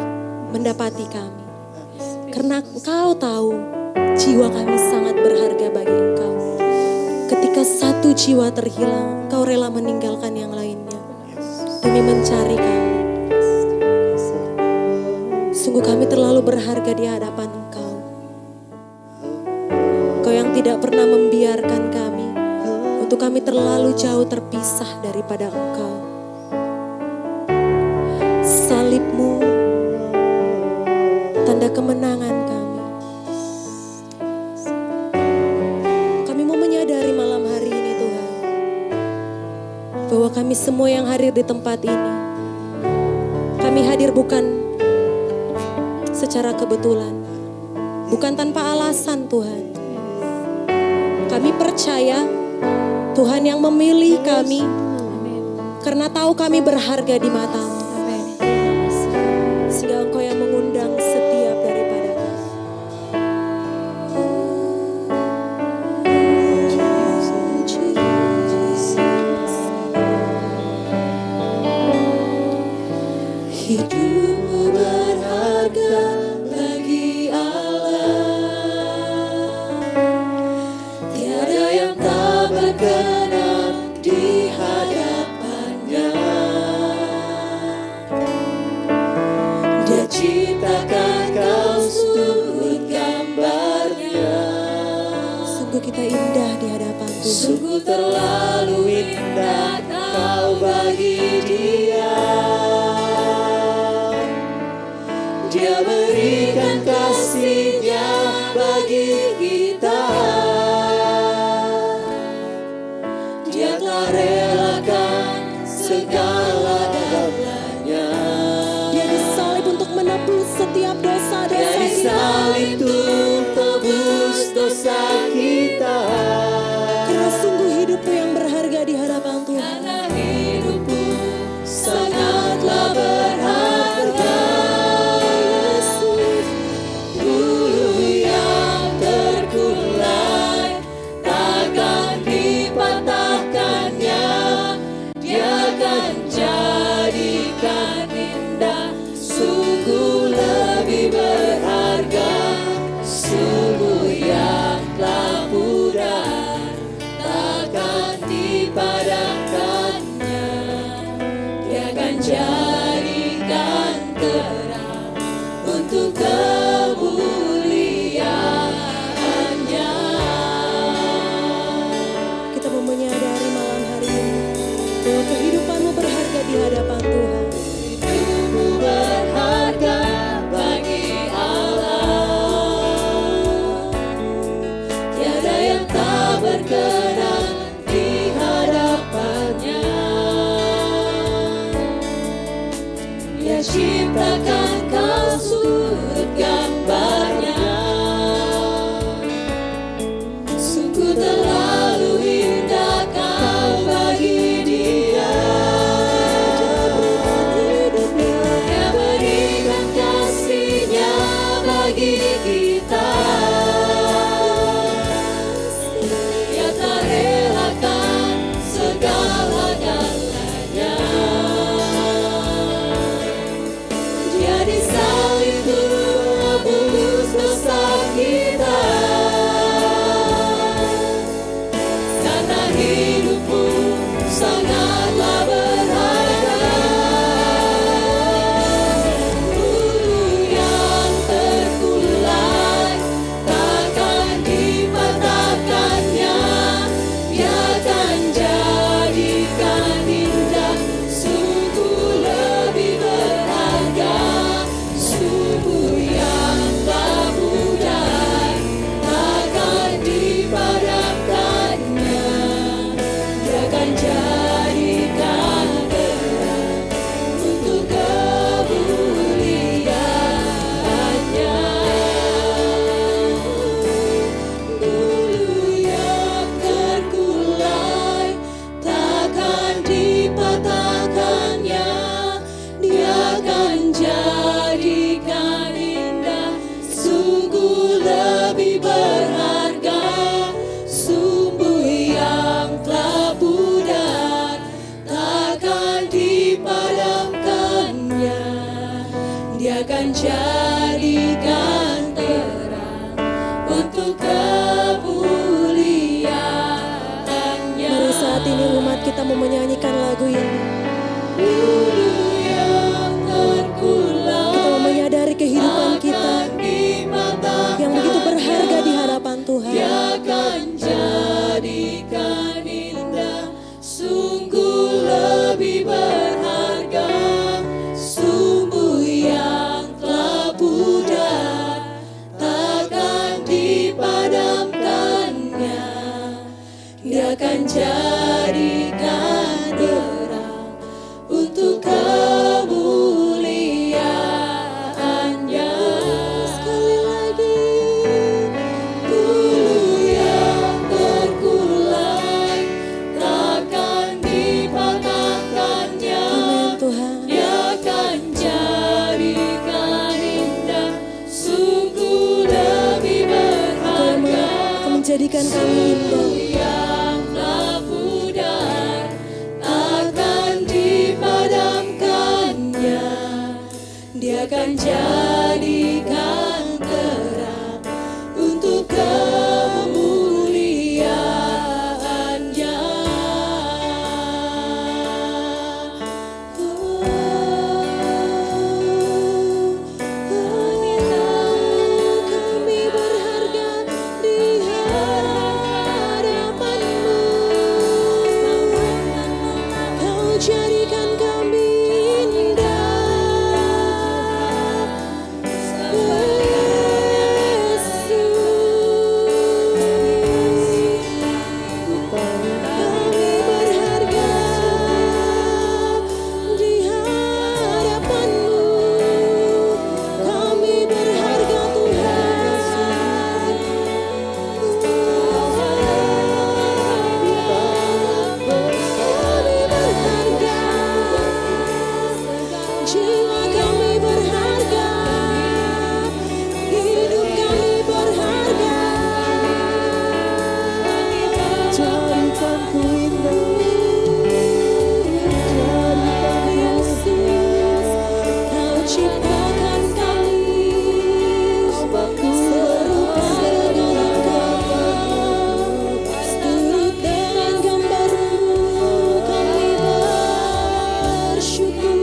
mendapati kami. Karena Engkau tahu jiwa kami sangat berharga bagi Engkau. Ketika satu jiwa terhilang, Engkau rela meninggalkan yang lainnya demi mencari kami. Sungguh kami terlalu berharga di hadapan Engkau. Engkau yang tidak pernah membiarkan kami untuk kami terlalu jauh terpisah daripada Engkau. Salib-Mu, tanda kemenangan kami. Kami mau menyadari malam hari ini, Tuhan, bahwa kami semua yang hadir di tempat ini, kami hadir bukan secara kebetulan, bukan tanpa alasan, Tuhan. Kami percaya Tuhan yang memilih kami karena tahu kami berharga di mata-Mu. Sehingga Engkau yang mengundang setiap daripada kami. Hidupmu berharga bagi Allah. Tiada yang tak berkenan di hadapannya. Dia ciptakan kau sudut gambarnya. Sungguh kita indah di hadapan Tuhan. Sungguh terlalu indah kau bagi Dia. Dia berikan kasih-Nya bagi kita. Dia telah relakan segala-galanya. Dia disalib untuk menebus setiap dosa-dosa Dia kita. disalib untuk tebus dosa lebih berharga, sumber yang telah pudar takkan dipadamkannya. Dia akan jadikan terang untuk kemuliaan-Nya. Mari saat ini umat kita mau menyanyikan lagu ini. Dulu yang terkulai, Kita mau menyadari kehidupan kita yang begitu berharga di hadapan Tuhan. Dia akan jadikan indah, sungguh lebih berharga, sumber yang telah pudar takkan dipadamkannya. Dia akan jadikan terang untuk kemuliaan-Nya. Sekali lagi, dulu yang terkulai takkan dipatahkannya. Amin Tuhan. Dia akan jadikan indah, sungguh lebih berharga, Kau menjadikan kami indah. yang telah pudar takkan dipadamkannya. Dia akan jadikan terang untuk kemuliaan-Nya. Kami berharga di hadapan-Mu. Kau jadikan kami indah, Yesus. Kami berharga di hadapan-Mu. Kami berharga Tuhan. Kami berharga. Jiwa kami berharga. Hidup kami berharga. Jadikan ku indah. Jadikan Yesus. Kau ciptakan kami serupa dengan Engkau. Seturut dengan gambar-Mu kami bersyukur.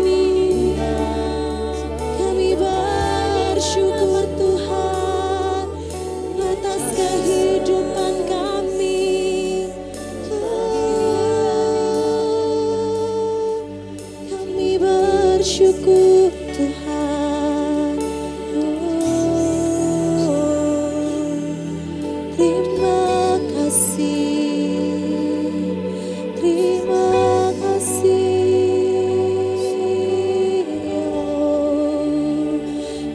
Kami bersyukur Tuhan atas kehidupan kami. Kami bersyukur Tuhan. Terima kasih. Terima kasih.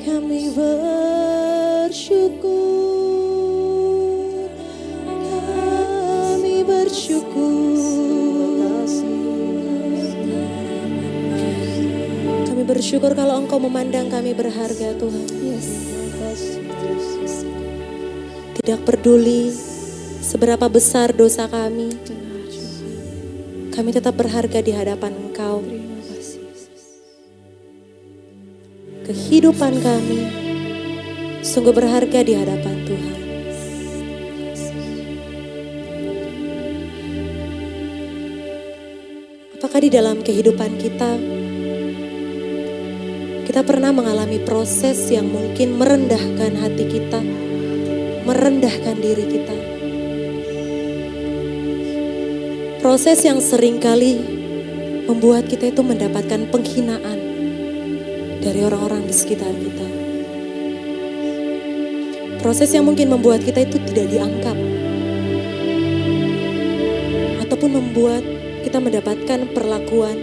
Kami bersyukur. Kami bersyukur. Kami bersyukur kalau Engkau memandang kami berharga Tuhan. Tidak peduli seberapa besar dosa kami, kami tetap berharga di hadapan Engkau. Kehidupan kami sungguh berharga di hadapan Tuhan. Apakah di dalam kehidupan kita pernah mengalami proses yang mungkin merendahkan hati kita, merendahkan diri kita? Proses yang seringkali membuat kita itu mendapatkan penghinaan dari orang-orang di sekitar kita. Proses yang mungkin membuat kita itu tidak dianggap, ataupun membuat kita mendapatkan perlakuan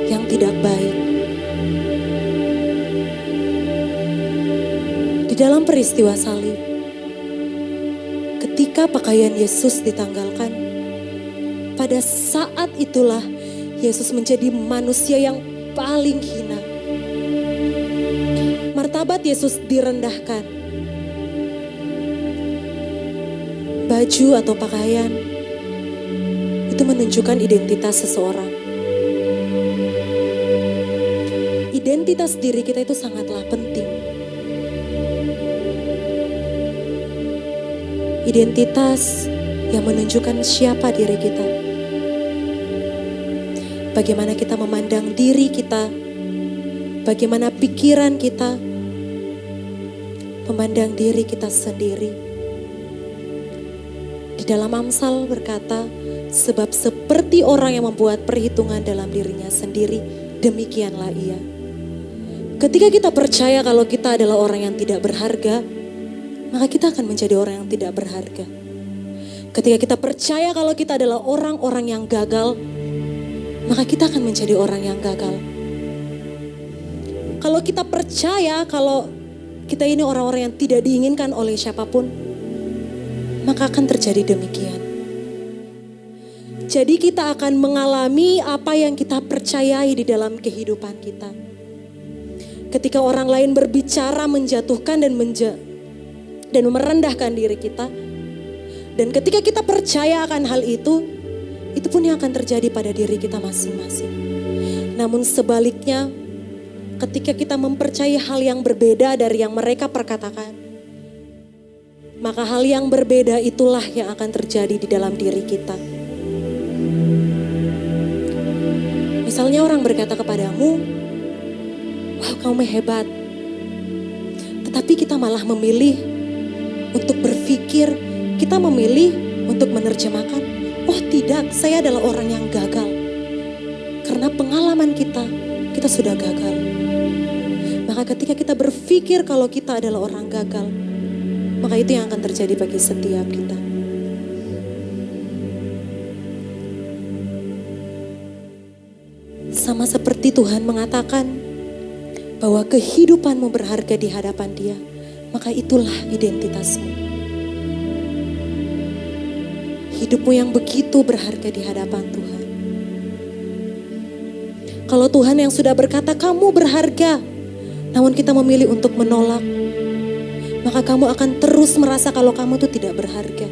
yang tidak baik. Di dalam peristiwa salib, ketika pakaian Yesus ditanggalkan, pada saat itulah Yesus menjadi manusia yang paling hina. Martabat Yesus direndahkan. baju atau pakaian itu menunjukkan identitas seseorang. Identitas diri kita itu sangatlah penting. Identitas yang menunjukkan siapa diri kita. Bagaimana kita memandang diri kita, bagaimana pikiran kita memandang diri kita sendiri. Di dalam Amsal berkata, sebab seperti orang yang membuat perhitungan dalam dirinya sendiri, demikianlah ia. Ketika kita percaya kalau kita adalah orang yang tidak berharga, maka kita akan menjadi orang yang tidak berharga. Ketika kita percaya kalau kita adalah orang-orang yang gagal, maka kita akan menjadi orang yang gagal. Kalau kita percaya kalau kita ini orang-orang yang tidak diinginkan oleh siapapun, maka akan terjadi demikian. Jadi kita akan mengalami apa yang kita percayai di dalam kehidupan kita. Ketika orang lain berbicara menjatuhkan dan merendahkan diri kita, dan ketika kita percaya akan hal itu pun yang akan terjadi pada diri kita masing-masing. Namun sebaliknya, ketika kita mempercayai hal yang berbeda dari yang mereka perkatakan, maka hal yang berbeda itulah yang akan terjadi di dalam diri kita. Misalnya orang berkata kepadamu, "Wah, kamu hebat." Tetapi kita malah memilih untuk berpikir, kita memilih untuk menerjemahkan, "Oh tidak, saya adalah orang yang gagal." Karena pengalaman kita sudah gagal. Maka ketika kita berpikir kalau kita adalah orang gagal, maka itu yang akan terjadi bagi setiap kita. Sama seperti Tuhan mengatakan bahwa kehidupanmu berharga di hadapan Dia, maka itulah identitasmu. Hidupmu yang begitu berharga di hadapan Tuhan. Kalau Tuhan yang sudah berkata kamu berharga, namun kita memilih untuk menolak, maka kamu akan terus merasa kalau kamu itu tidak berharga.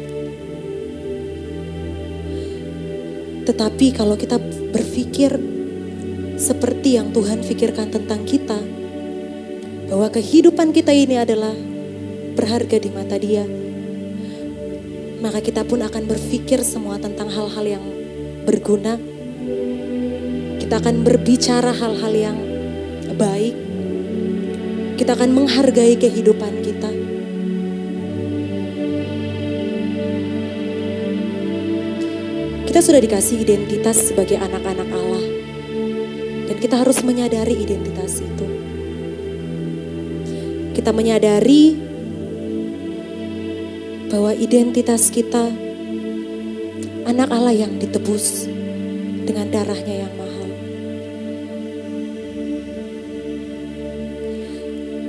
Tetapi kalau kita berpikir seperti yang Tuhan pikirkan tentang kita, bahwa kehidupan kita ini adalah berharga di mata Dia, maka kita pun akan berpikir semua tentang hal-hal yang berguna. Kita akan berbicara hal-hal yang baik. Kita akan menghargai kehidupan kita. Kita sudah dikasih identitas sebagai anak-anak Allah. Dan kita harus menyadari identitas itu. Kita menyadari bahwa identitas kita anak Allah yang ditebus dengan darahnya yang mahal.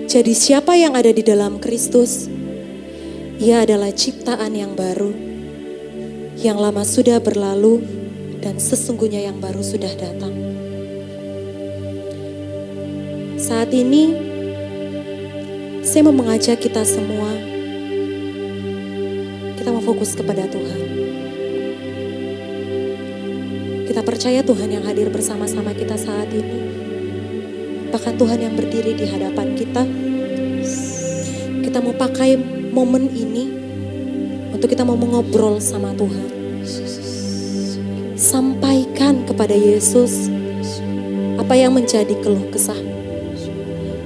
Jadi siapa yang ada di dalam Kristus, ia adalah ciptaan yang baru. Yang lama sudah berlalu dan sesungguhnya yang baru sudah datang. Saat ini saya mau mengajak kita semua, kita mau fokus kepada Tuhan. Kita percaya Tuhan yang hadir bersama-sama kita saat ini. Bahkan Tuhan yang berdiri di hadapan kita. Kita mau pakai momen ini untuk kita mau mengobrol sama Tuhan. Sampaikan kepada Yesus apa yang menjadi keluh kesahmu.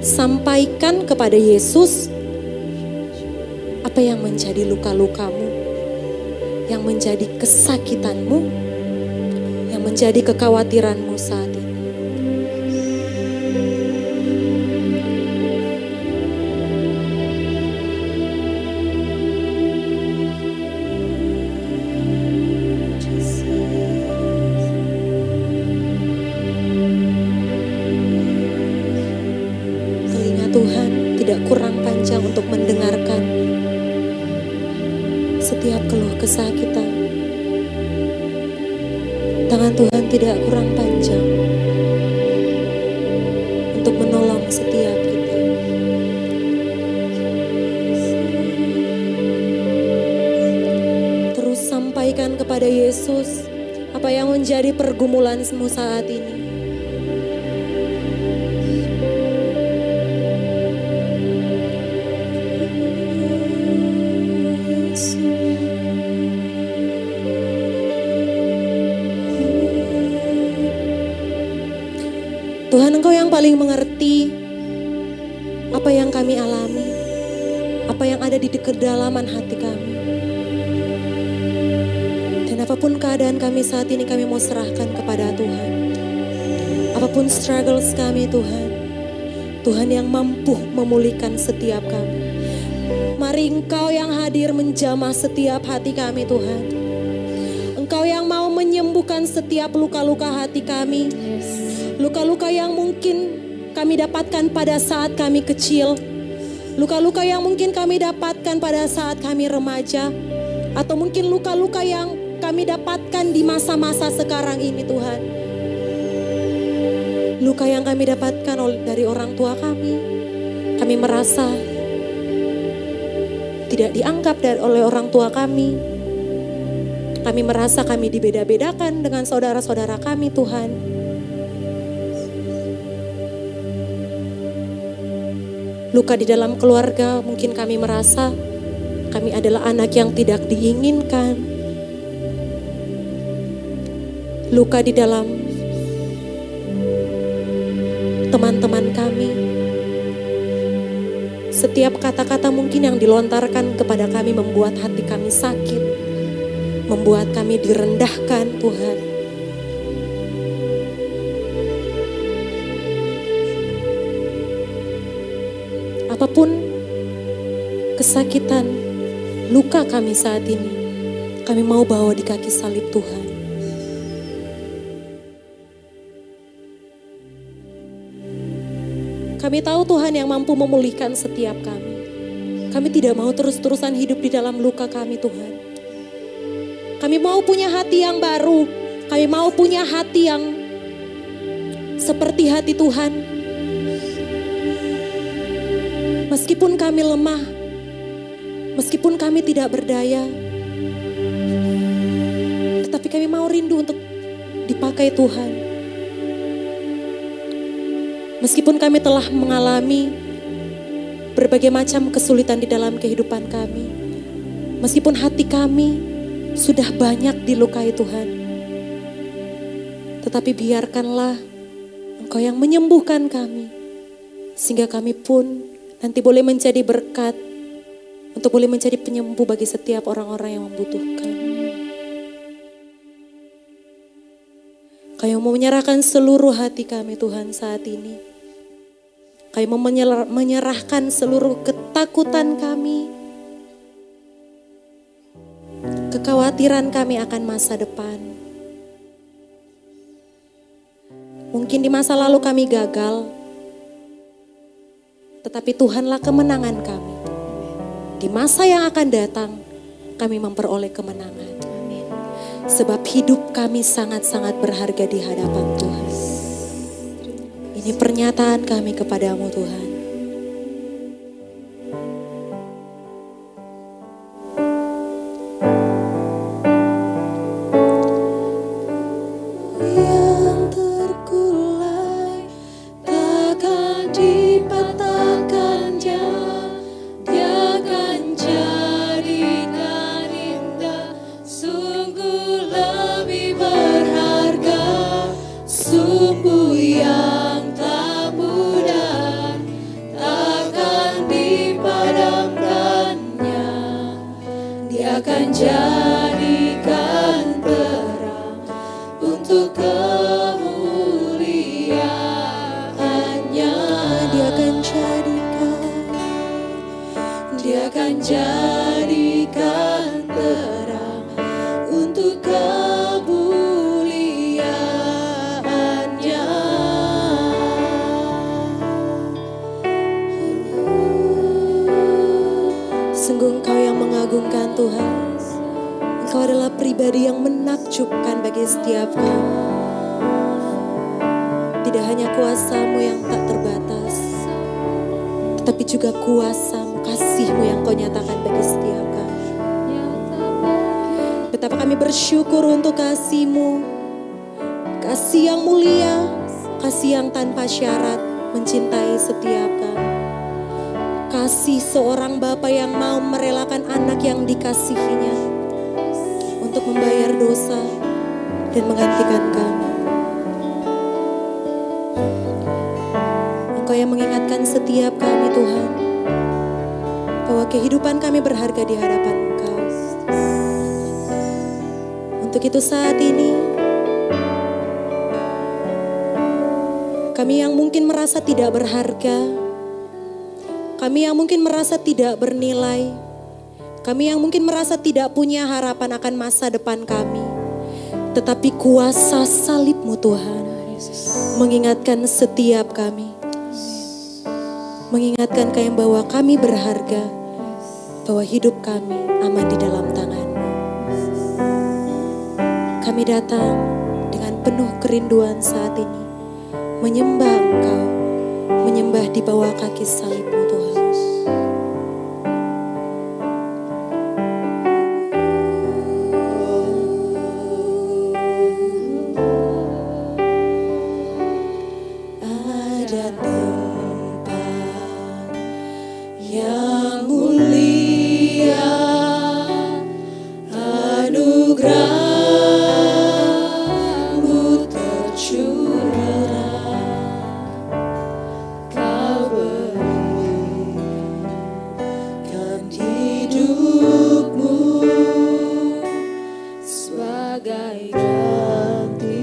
Sampaikan kepada Yesus apa yang menjadi luka-lukamu, yang menjadi kesakitanmu, yang menjadi kekhawatiranmu saat ini. Tuhan tidak kurang panjang untuk mendengarkan setiap keluh kesah kita. Tangan Tuhan tidak kurang panjang untuk menolong setiap kita. kepada Yesus apa yang menjadi pergumulanmu saat ini. Tuhan, Engkau yang paling mengerti apa yang kami alami, apa yang ada di kedalaman hati kami. Dan apapun keadaan kami saat ini, kami mau serahkan kepada Tuhan. Apapun struggles kami Tuhan, Tuhan yang mampu memulihkan setiap kami. Mari Engkau yang hadir menjamah setiap hati kami Tuhan. Engkau yang mau menyembuhkan setiap luka-luka hati kami. Luka-luka yang mungkin kami dapatkan pada saat kami kecil. Luka-luka yang mungkin kami dapatkan pada saat kami remaja. Atau mungkin luka-luka yang kami dapatkan di masa-masa sekarang ini Tuhan. Luka yang kami dapatkan dari orang tua kami. Kami merasa tidak dianggap oleh orang tua kami. Kami merasa kami dibeda-bedakan dengan saudara-saudara kami Tuhan. Luka di dalam keluarga, mungkin kami merasa kami adalah anak yang tidak diinginkan. Luka di dalam teman-teman kami. Setiap kata-kata mungkin yang dilontarkan kepada kami membuat hati kami sakit. Membuat kami direndahkan Tuhan. Apapun kesakitan, luka kami saat ini, kami mau bawa di kaki salib Tuhan. Kami tahu Tuhan yang mampu memulihkan setiap kami. Kami tidak mau terus-terusan hidup di dalam luka kami Tuhan. Kami mau punya hati yang baru. Kami mau punya hati yang seperti hati Tuhan. Meskipun kami lemah, meskipun kami tidak berdaya, tetapi kami mau rindu untuk dipakai Tuhan. Meskipun kami telah mengalami berbagai macam kesulitan di dalam kehidupan kami, meskipun hati kami sudah banyak dilukai Tuhan, tetapi biarkanlah Engkau yang menyembuhkan kami, sehingga kami pun nanti boleh menjadi berkat, untuk boleh menjadi penyembuh bagi setiap orang-orang yang membutuhkan. Kami mau menyerahkan seluruh hati kami Tuhan saat ini. Kami mau menyerahkan seluruh ketakutan kami, kekhawatiran kami akan masa depan. Mungkin di masa lalu kami gagal, tetapi Tuhanlah kemenangan kami. Di masa yang akan datang, kami memperoleh kemenangan. Sebab hidup kami sangat-sangat berharga di hadapan Tuhan. Ini pernyataan kami kepadamu Tuhan. Yang terkulai takkan dipatahkannya. Dia akan jadikan indah, sungguh lebih berharga, sumbu yang tak pudar, takkan dipadamkannya. Dia akan jadikan terang untuk kemuliaan-Nya. Dia akan jadikan, Dia akan jadikan terang untuk kemuliaan-Nya. sungguh Engkau yang mengagumkan Tuhan. Engkau adalah pribadi yang menakjubkan bagi setiap kami. Tidak hanya kuasa-Mu yang tak terbatas, tetapi juga kuasa-Mu, kasih-Mu yang Kau nyatakan bagi setiap kami. Betapa kami bersyukur untuk kasih-Mu. Kasih yang mulia, kasih yang tanpa syarat mencintai setiap kami. Kasih seorang Bapa yang mau merelakan anak yang dikasihinya untuk membayar dosa dan menggantikan kami. Engkau yang mengingatkan setiap kami Tuhan, bahwa kehidupan kami berharga di hadapan Engkau. Untuk itu saat ini, kami yang mungkin merasa tidak berharga, kami yang mungkin merasa tidak bernilai, kami yang mungkin merasa tidak punya harapan akan masa depan kami, tetapi kuasa salib-Mu Tuhan mengingatkan setiap kami, mengingatkan kami bahwa kami berharga, bahwa hidup kami aman di dalam tangan-Mu. Kami datang dengan penuh kerinduan saat ini, menyembah Engkau, menyembah di bawah kaki salib-Mu Tuhan. Ada tempat yang mulia, anugerah-Mu tercurah. Kau berikan hidup-Mu sebagai ganti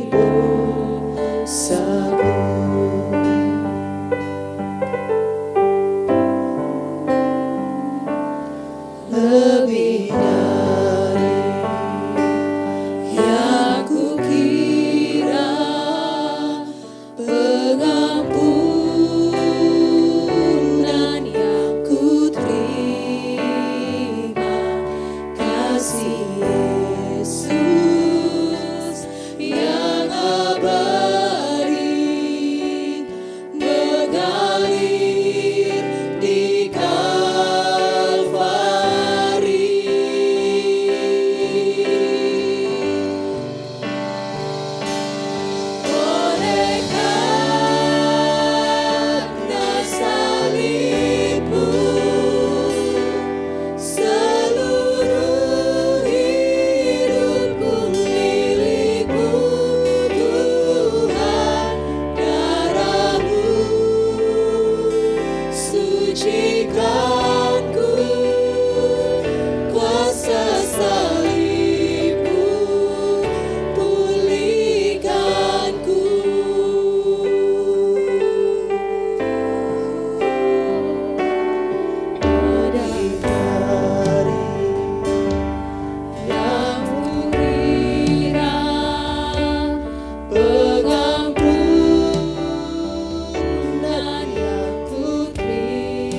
dosaku. Lebih dari yang kukira, pengampunan yang kuterima, kasih Yesus yang abadi mengalir di Kalvari. Oleh karena salib-Mu, seluruh hidupku milik-Mu Tuhan. Darah-Mu sucikanku, kuasa salib-Mu pulihkanku. Lebih dari yang kukira, pengampunan yang kuterima,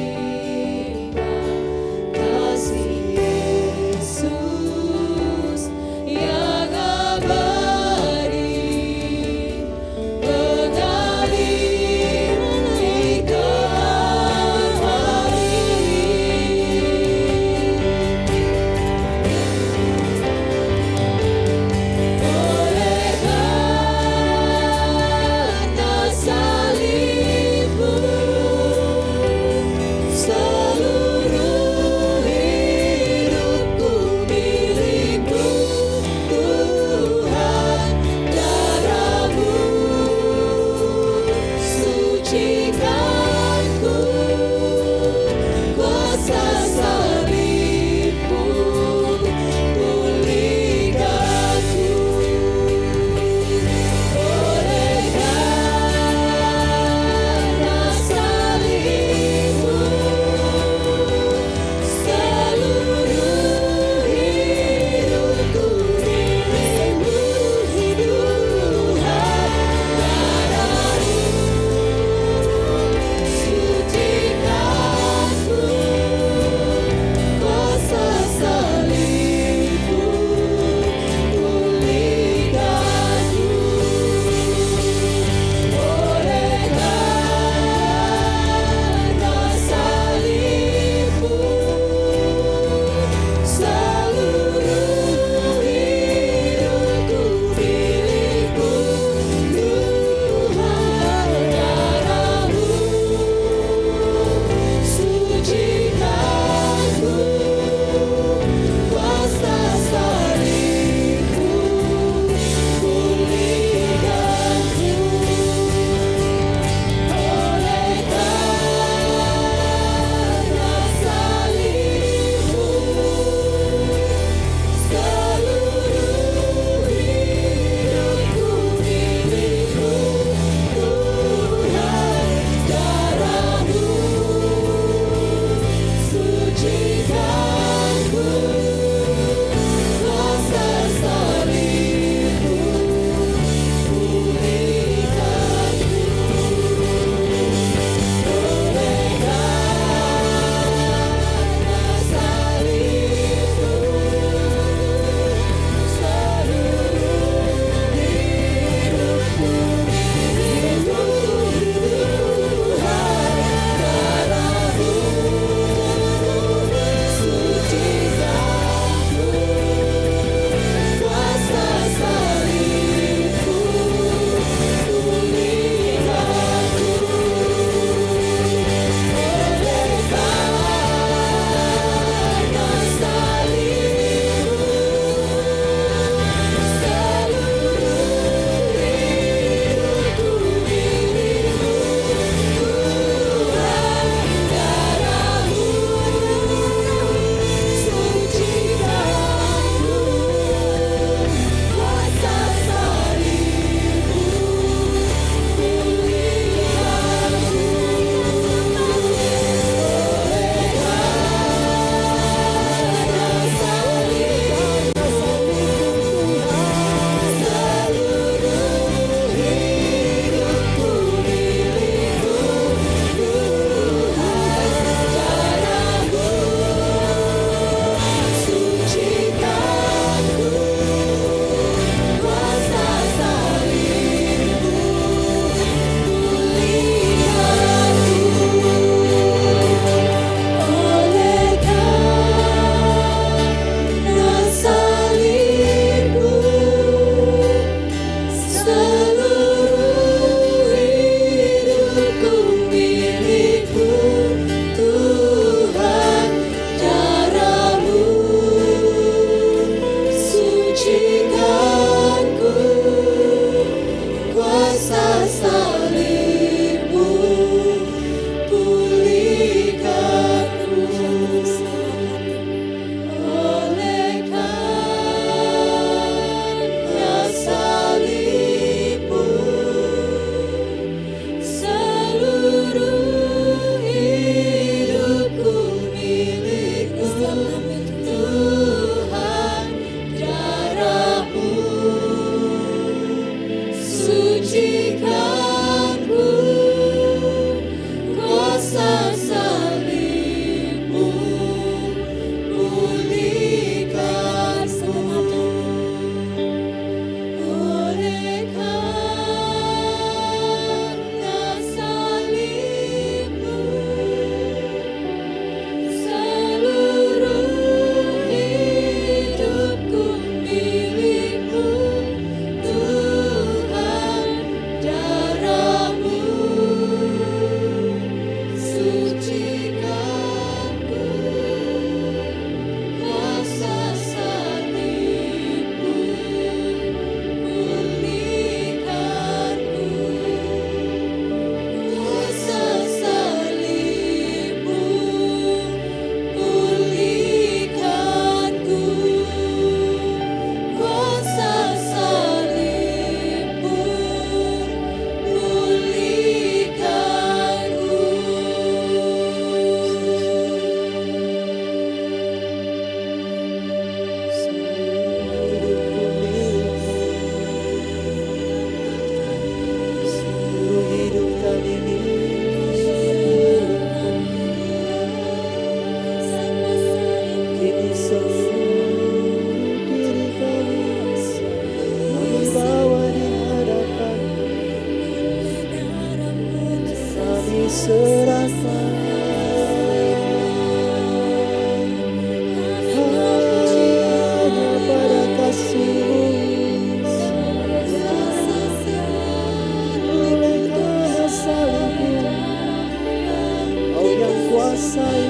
menguasai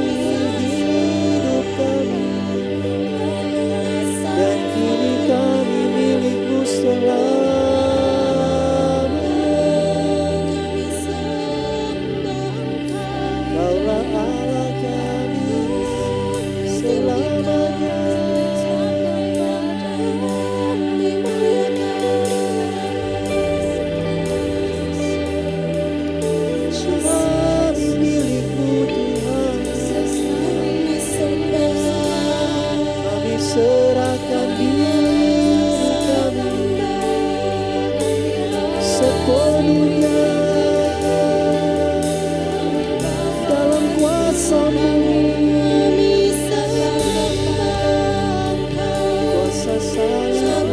hidup kami, dan kini kami milik-Mu Kaulah Allah kami selamanya. Kami milik-Mu Tuhan, kami serahkan diri kami sepenuhnya dalam kuasa-Mu, kuasa sayang,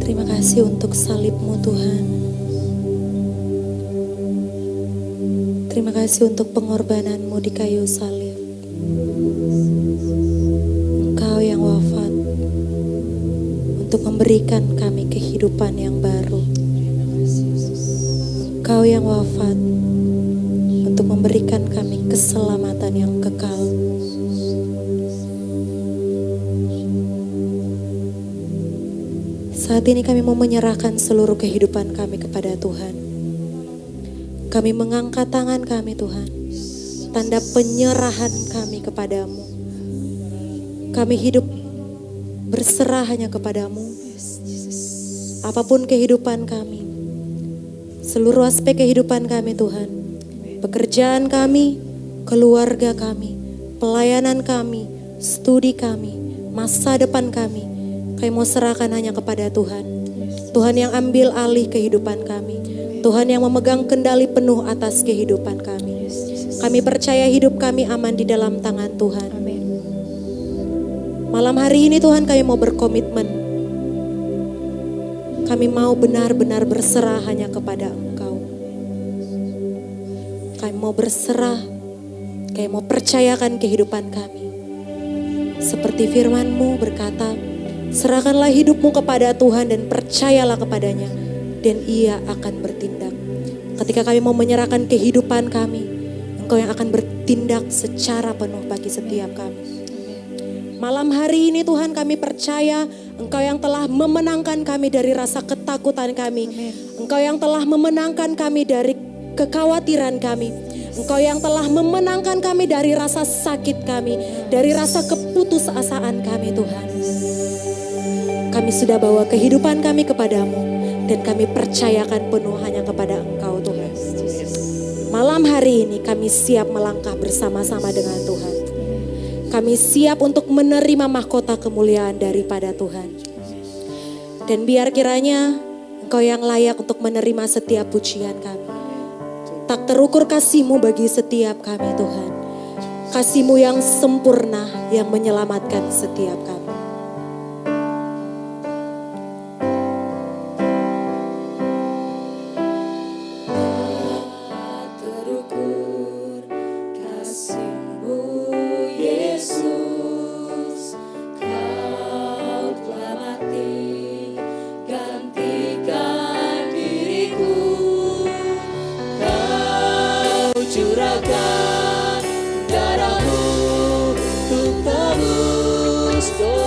Terima kasih untuk salib-Mu Tuhan. Terima kasih untuk pengorbanan-Mu di kayu salib. Engkau yang wafat untuk memberikan kami kehidupan yang baru. Engkau yang wafat untuk memberikan kami keselamatan yang kekal. Saat ini kami mau menyerahkan seluruh kehidupan kami kepada Tuhan. Kami mengangkat tangan kami Tuhan. Tanda penyerahan kami kepadamu. Kami hidup berserah hanya kepadamu. Apapun kehidupan kami. Seluruh aspek kehidupan kami Tuhan. Pekerjaan kami, keluarga kami, pelayanan kami, studi kami, masa depan kami. Kami mau serahkan hanya kepada Tuhan. Tuhan yang ambil alih kehidupan kami. Tuhan yang memegang kendali penuh atas kehidupan kami. Kami percaya hidup kami aman di dalam tangan Tuhan. Malam hari ini Tuhan kami mau berkomitmen. Kami mau benar-benar berserah hanya kepada Engkau. Kami mau berserah. Kami mau percayakan kehidupan kami. Seperti firman-Mu berkata, serahkanlah hidupmu kepada Tuhan dan percayalah kepadanya dan Ia akan bertindak. Ketika kami mau menyerahkan kehidupan kami, Engkau yang akan bertindak secara penuh bagi setiap kami. Malam hari ini Tuhan kami percaya Engkau yang telah memenangkan kami dari rasa ketakutan kami. Engkau yang telah memenangkan kami dari kekhawatiran kami. Engkau yang telah memenangkan kami dari rasa sakit kami, dari rasa keputusasaan kami Tuhan. Kami sudah bawa kehidupan kami kepadamu dan kami percayakan penuh hanya kepada Engkau Tuhan. Malam hari ini kami siap melangkah bersama-sama dengan Tuhan. Kami siap untuk menerima mahkota kemuliaan daripada Tuhan. Dan biar kiranya Engkau yang layak untuk menerima setiap pujian kami. Tak terukur kasih-Mu bagi setiap kami Tuhan. Kasih-Mu yang sempurna yang menyelamatkan setiap kami. Curahkan darahmu untuk tebus dosa.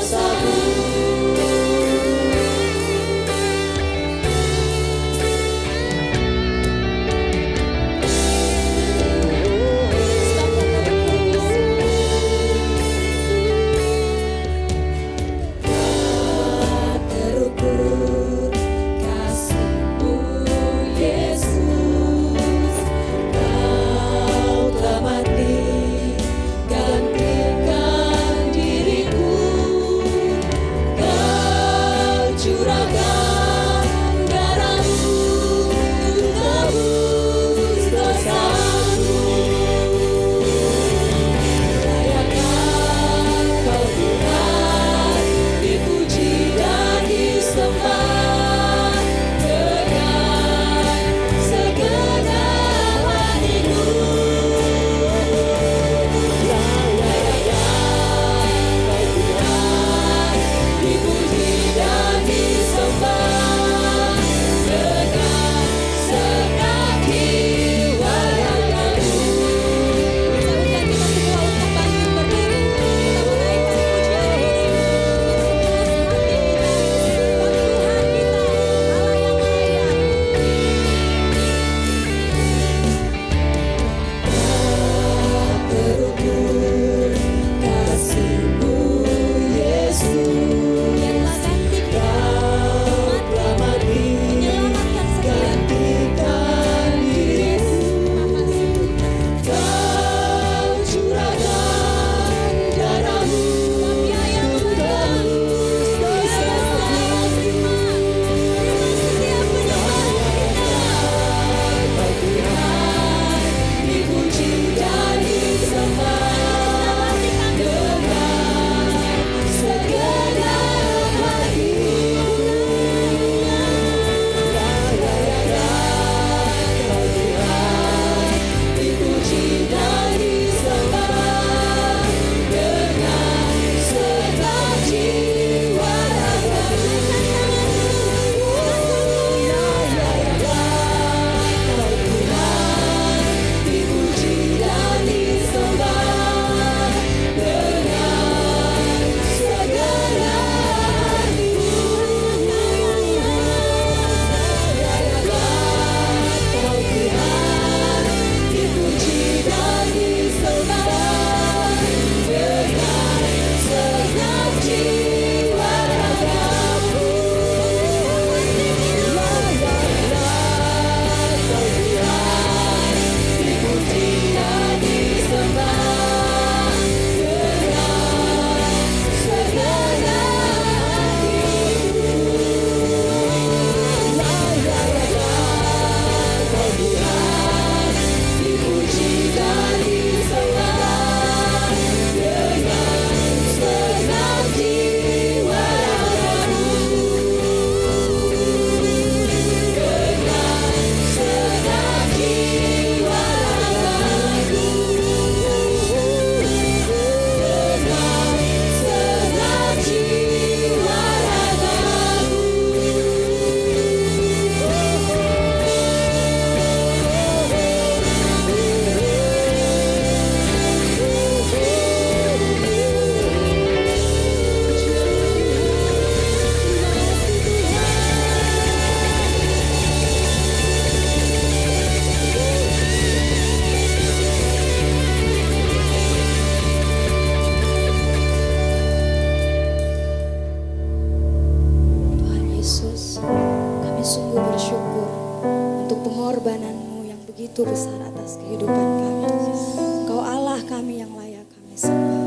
begitu besar atas kehidupan kami. Engkau Allah kami yang layak kami sembah.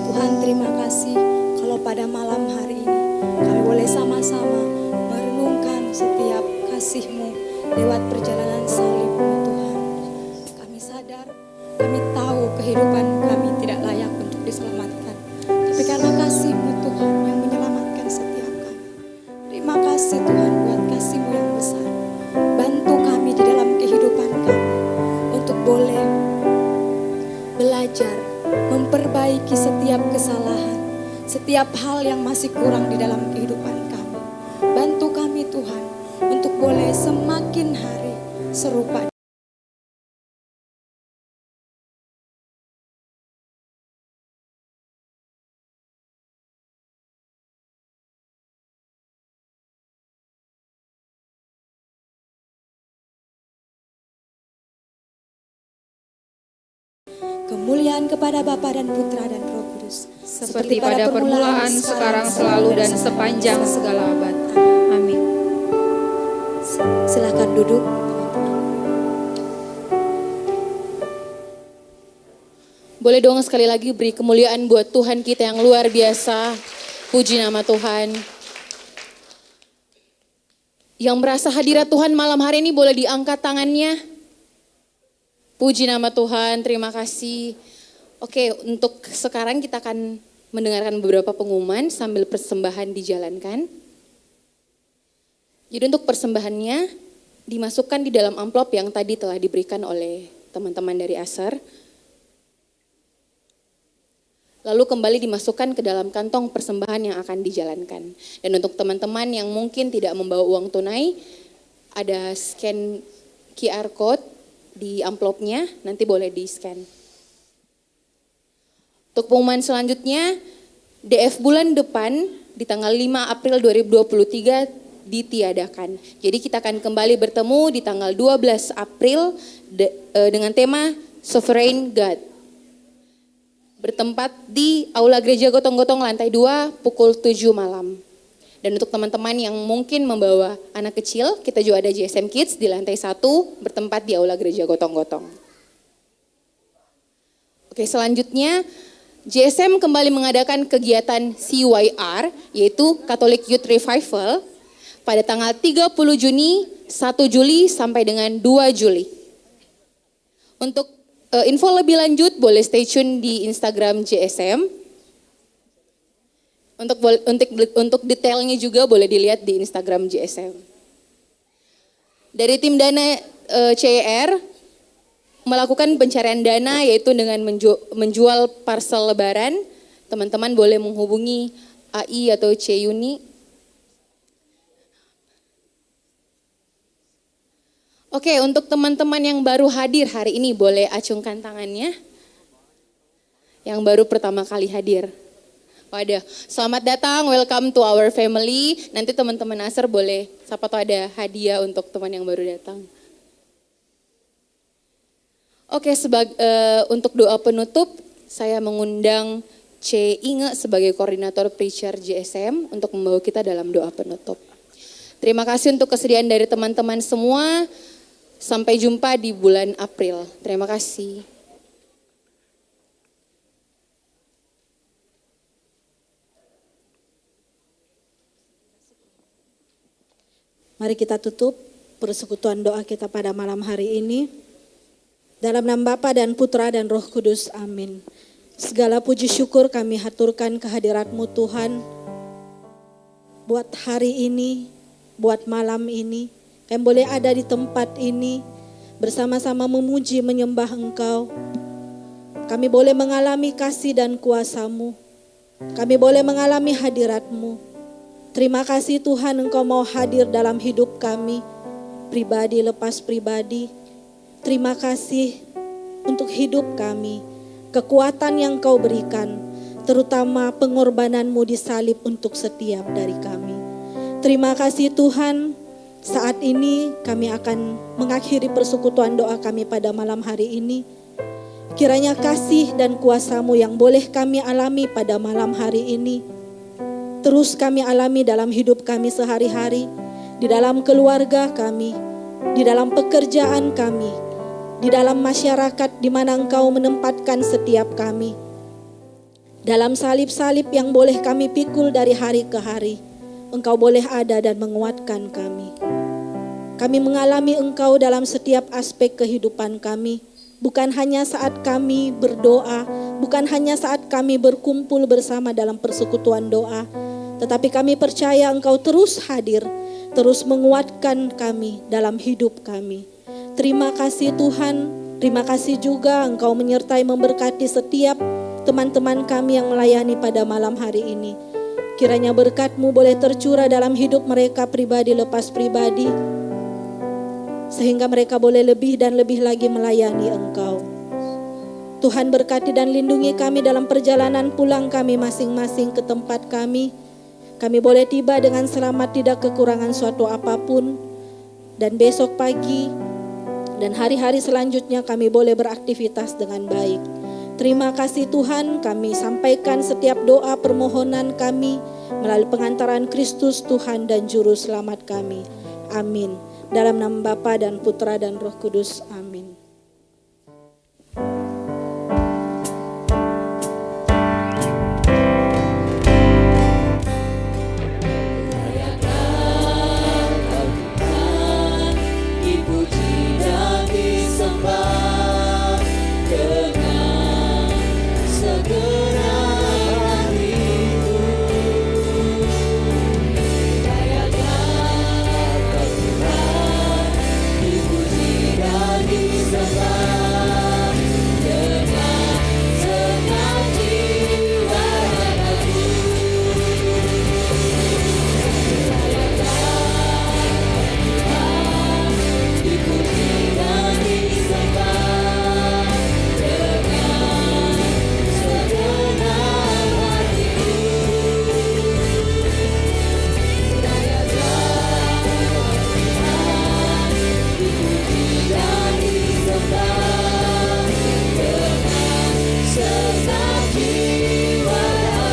Tuhan, terima kasih kalau pada malam hari ini kami boleh sama-sama merenungkan setiap kasih-Mu lewat perjalanan salib-Mu Tuhan. Kami sadar, kami tahu kehidupan kami tidak layak untuk diselamatkan. Tapi karena kasih-Mu Tuhan yang menyelamatkan setiap kami. Terima kasih Tuhan buat kasih-Mu yang besar. Bantu kami di dalam kehidupan kami untuk boleh belajar, memperbaiki setiap kesalahan, setiap hal yang masih kurang di dalam kehidupan kami. Bantu kami Tuhan untuk boleh semakin hari serupa. Kemuliaan kepada Bapa dan Putra dan Roh Kudus. Seperti pada permulaan, sekarang, selalu, dan sepanjang segala abad. Amin. Silakan duduk. Boleh dong sekali lagi beri kemuliaan buat Tuhan kita yang luar biasa. Puji nama Tuhan. Yang merasa hadirat Tuhan malam hari ini boleh diangkat tangannya. Puji nama Tuhan, terima kasih. Oke, untuk sekarang kita akan mendengarkan beberapa pengumuman sambil persembahan dijalankan. Jadi untuk persembahannya dimasukkan di dalam amplop yang tadi telah diberikan oleh teman-teman dari Aser. Lalu kembali dimasukkan ke dalam kantong persembahan yang akan dijalankan. Dan untuk teman-teman yang mungkin tidak membawa uang tunai, ada scan QR code di amplopnya, nanti boleh di-scan. Untuk pengumuman selanjutnya, DF bulan depan di tanggal 5 April 2023 ditiadakan. Jadi kita akan kembali bertemu di tanggal 12 April dengan tema Sovereign God. Bertempat di Aula Gereja Gotong-Gotong lantai 2 pukul 7 malam. Dan untuk teman-teman yang mungkin membawa anak kecil, kita juga ada JSM Kids di lantai 1 bertempat di Aula Gereja Gotong-Gotong. Oke, selanjutnya JSM kembali mengadakan kegiatan CYR, yaitu Catholic Youth Revival, pada tanggal 30 Juni, 1 Juli, sampai dengan 2 Juli. Untuk info lebih lanjut boleh stay tune di Instagram JSM. Untuk detailnya juga boleh dilihat di Instagram JSM. Dari tim dana CYR melakukan pencarian dana yaitu dengan menjual parcel lebaran. Teman-teman boleh menghubungi AI atau Ceyuni. Oke, untuk teman-teman yang baru hadir hari ini boleh acungkan tangannya. Yang baru pertama kali hadir. Wadah, selamat datang, welcome to our family. Nanti teman-teman Aser boleh, siapa tahu ada hadiah untuk teman yang baru datang. Oke, untuk doa penutup, saya mengundang C. Inge sebagai koordinator preacher JSM untuk membawa kita dalam doa penutup. Terima kasih untuk kesediaan dari teman-teman semua. Sampai jumpa di bulan April. Terima kasih. Mari kita tutup persekutuan doa kita pada malam hari ini. Dalam nama Bapa dan Putra dan Roh Kudus, amin. Segala puji syukur kami haturkan kehadirat-Mu Tuhan. Buat hari ini, buat malam ini, kami boleh ada di tempat ini, bersama-sama memuji menyembah Engkau. Kami boleh mengalami kasih dan kuasa-Mu. Kami boleh mengalami hadirat-Mu. Terima kasih Tuhan Engkau mau hadir dalam hidup kami, pribadi lepas pribadi. Terima kasih untuk hidup kami, kekuatan yang Kau berikan, terutama pengorbanan-Mu di salib untuk setiap dari kami. Terima kasih Tuhan, saat ini kami akan mengakhiri persekutuan doa kami pada malam hari ini. Kiranya kasih dan kuasa-Mu yang boleh kami alami pada malam hari ini, terus kami alami dalam hidup kami sehari-hari, di dalam keluarga kami, di dalam pekerjaan kami, di dalam masyarakat di mana Engkau menempatkan setiap kami. Dalam salib-salib yang boleh kami pikul dari hari ke hari, Engkau boleh ada dan menguatkan kami. Kami mengalami Engkau dalam setiap aspek kehidupan kami, bukan hanya saat kami berdoa, bukan hanya saat kami berkumpul bersama dalam persekutuan doa, tetapi kami percaya Engkau terus hadir, terus menguatkan kami dalam hidup kami. Terima kasih Tuhan, terima kasih juga Engkau menyertai memberkati setiap teman-teman kami yang melayani pada malam hari ini. Kiranya berkat-Mu boleh tercurah dalam hidup mereka pribadi lepas pribadi, sehingga mereka boleh lebih dan lebih lagi melayani Engkau. Tuhan berkati dan lindungi kami dalam perjalanan pulang kami masing-masing ke tempat kami. Kami boleh tiba dengan selamat, tidak kekurangan suatu apapun. Dan besok pagi dan hari-hari selanjutnya kami boleh beraktivitas dengan baik. Terima kasih Tuhan, kami sampaikan setiap doa permohonan kami melalui pengantaran Kristus Tuhan dan Juru Selamat kami. Amin. Dalam nama Bapa dan Putra dan Roh Kudus. Amin. Dipuji dan disembah dengan segenap hatiku. Layakan Kau Tuhan, dipuji dan disembah dengan segenap jiwa ragaku. Dipuji dan disembah dengan segenap hatiku. Dipuji dan disembah dengan segenap jiwa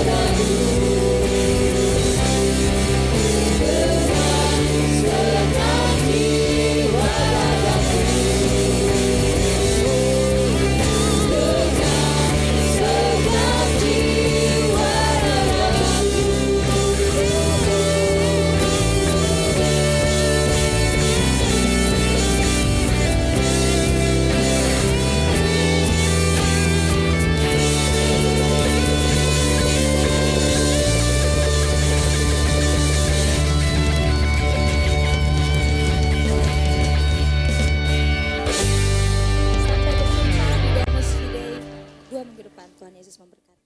ragaku. Dengan segenap jiwa ragaku. Dengan segenap jiwa ragaku. Sampai berjumpa di Demos Day 2 minggu depan. Tuhan Yesus memberkati.